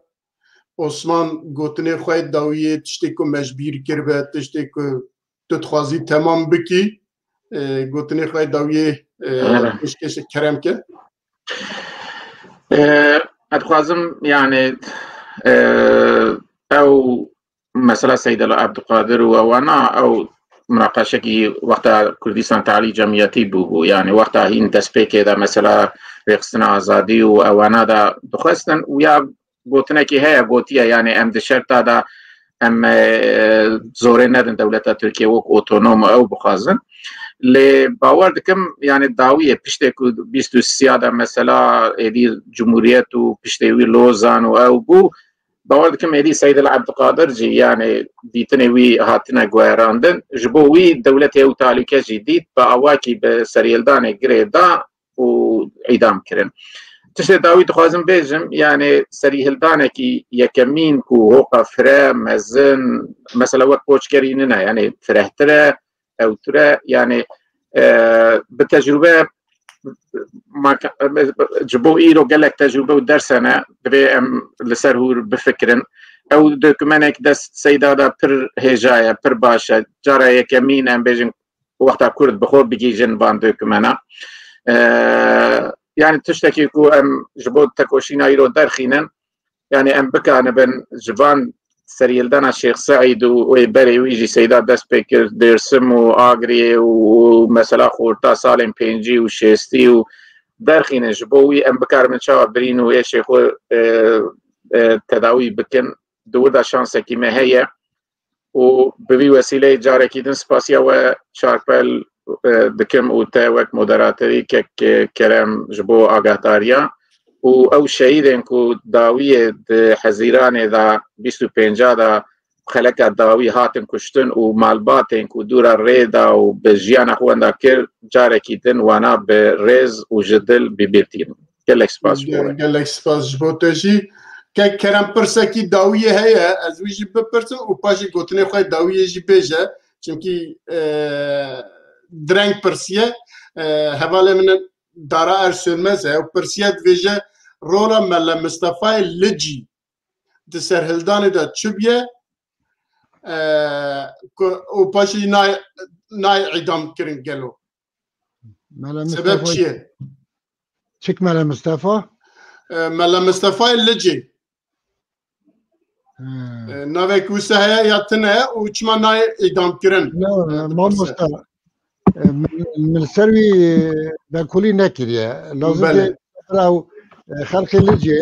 عثمان گوتنه خواه داویه تشتی که مجبیر کرده تشتی که تتخوازی تمام بکی گوتنه خواه داویه تشکش کرم که اتخوازم يعني او مثلا سيد عبد القادر وانا او مناقشه کی وقتا کردستان تعالی جمعیتی بو يعني وقتا هین دسپیک دا مثلا رقصنا آزادی و اوانا دا دخستن و یا گوتنه کی هيا گوتیه يعني ام دشرتا دا ام زوره ندن دولتا ترکیه وک اوتونوم او بخازن لی باور دکم يعني داویه پشته کو 23 دا مثلا ایدی جمهوریت و پشته وی لوزان و او بو باور دکم ایدی سید العبد القادر جی يعني دیتنه وی هاتنه گویراندن جبو وی دولت او تالیکه جی دیت با اواکی به سریلدان گریدا و اعدام کرن تشتي داوي تخوازم بيجم يعني سريهلدانه كي يكمين كو هوقا فرا مزن مثلا وقت بوشكريننا يعني فرهتره او ترى يعني بالتجربه ما جبو ايرو قال لك تجربه ودرسنا دبي ام لسرهور بفكرن او دوكمانك دس سيدادا بر هجايه بر باشا جرى يكمين ام بيجن وقتها كرد بخور بيجي جنبان دوكمانا يعني تشتكي كو ام جبود تكوشينا يرو درخينن يعني ام بكا نبن جبان سريلدانا الشيخ سعيد ويبري ويجي سيدات دس بكر درسم واغري ومثلا خورتا سالم بينجي وشيستي ودرخينن جبوي ام بكار من شوا برين ويا شيخ تداوي بكن دور شانس كيما هي وبوي وسيله جاركي دن سباسيا وشاربل دكم وتاوك مودراتري كلام جبو آگاهتاريا و او شهيدن كو داوية حزيران دا 25 دا خلق داوي هاتن كشتن و مالباتن كو دورا ريدا و بجيان اخوان دا كر جاركي دن وانا بريز و جدل ببيرتين قلق سپاس بورا قلق سپاس جبو تجي كرم پرسكي داوية هيا از ويجي بپرسن و پاشي گوتنه خواه داوية جي بيجه چونكي درنگ پرسیه حواله من دارا ارسلمزه و پرسیه دویجه رولا ملا مصطفی لجی ده سرهلدان دا چوبیه و پاشی نای اعدام کرن گلو سبب چیه؟ چک ملا مصطفی؟ ملا مصطفی لجی نوه کوسه هیا یا تنه و چما نای اعدام کرن نه ما مصطفی من السروي باكولي ناكريا لازم راو خلق لجي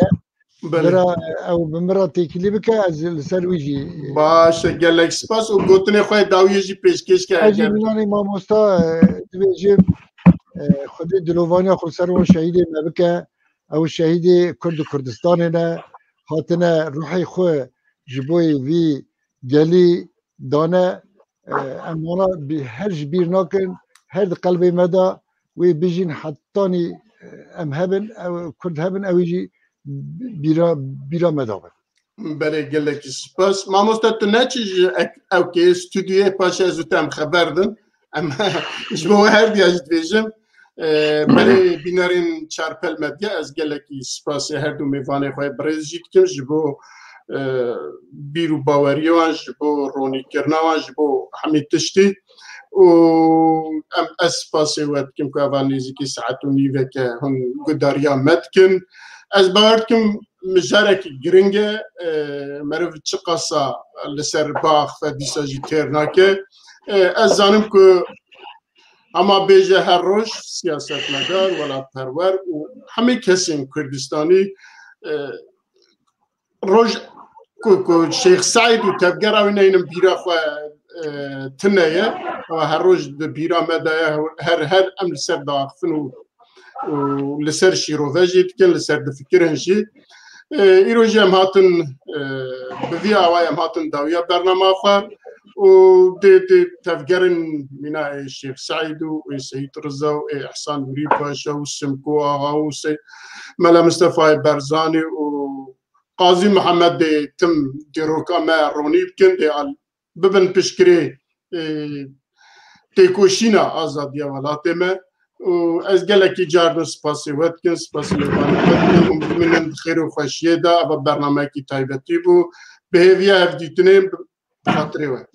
برا او بمراتي كليبك از السروي جي باش قال لك سباس وقلتني خويا داويه جي بيشكيش كا اجي مناني ما مستا تبيجي خدي دلوفانيا خو سرو شهيد مبكا او شهيد كردستان هنا هاتنا روحي خو جبوي في جالي دانا امانا بهرج بيرناكن هاد قلبي مدى وبيجين حطاني ام هبن او كرد هبن او يجي بيرا مدى بله قال لك سباس ما مستطيع ناتج او كي استوديو باشا زوتام خبردن اما جبو هردي اجد فيجم بله بينارين چارپل مديا از قال لك سباس هردو ميفاني خواه برزجيت كم جبو بیرو باوری وان جبو رونی کرنا وان جبو حمید تشتی و ام اسپاسی وقت کم که اوانیزی که ساعت و نیوه که هن گداریا مدکن از باورد کم مجارک گرنگه مروف چه قصا لسر باخ و دیسا جی ترنا که از زانم که اما بیجه هر روش سیاست مدار ولا پرور و همه کسیم کردستانی روش کو شیخ سعید و تبگر او نینم بیرا خو تنیه و هر روز د بیرا مدایه هر ام لسر داخفن و لسر شیرو جید کن لسر د فکرن شي ایرو جام هاتن بوی اوای هاتن داویا برنامه خو و تفجرن من الشيخ سعيد وسيد رزا وإحسان نوري باشا والسمكو آغا ملا مصطفى برزاني وقاضي محمد تم ديروكا ما روني بكن دي ببن بشكري تيكوشينا آزادية ولاتما وأز قالك جارنا سباسي واتكن سباسي واتكن من خير وخشية دا أبا برنامج تايبتي بو بهذه هفديتنين بخاطري واحد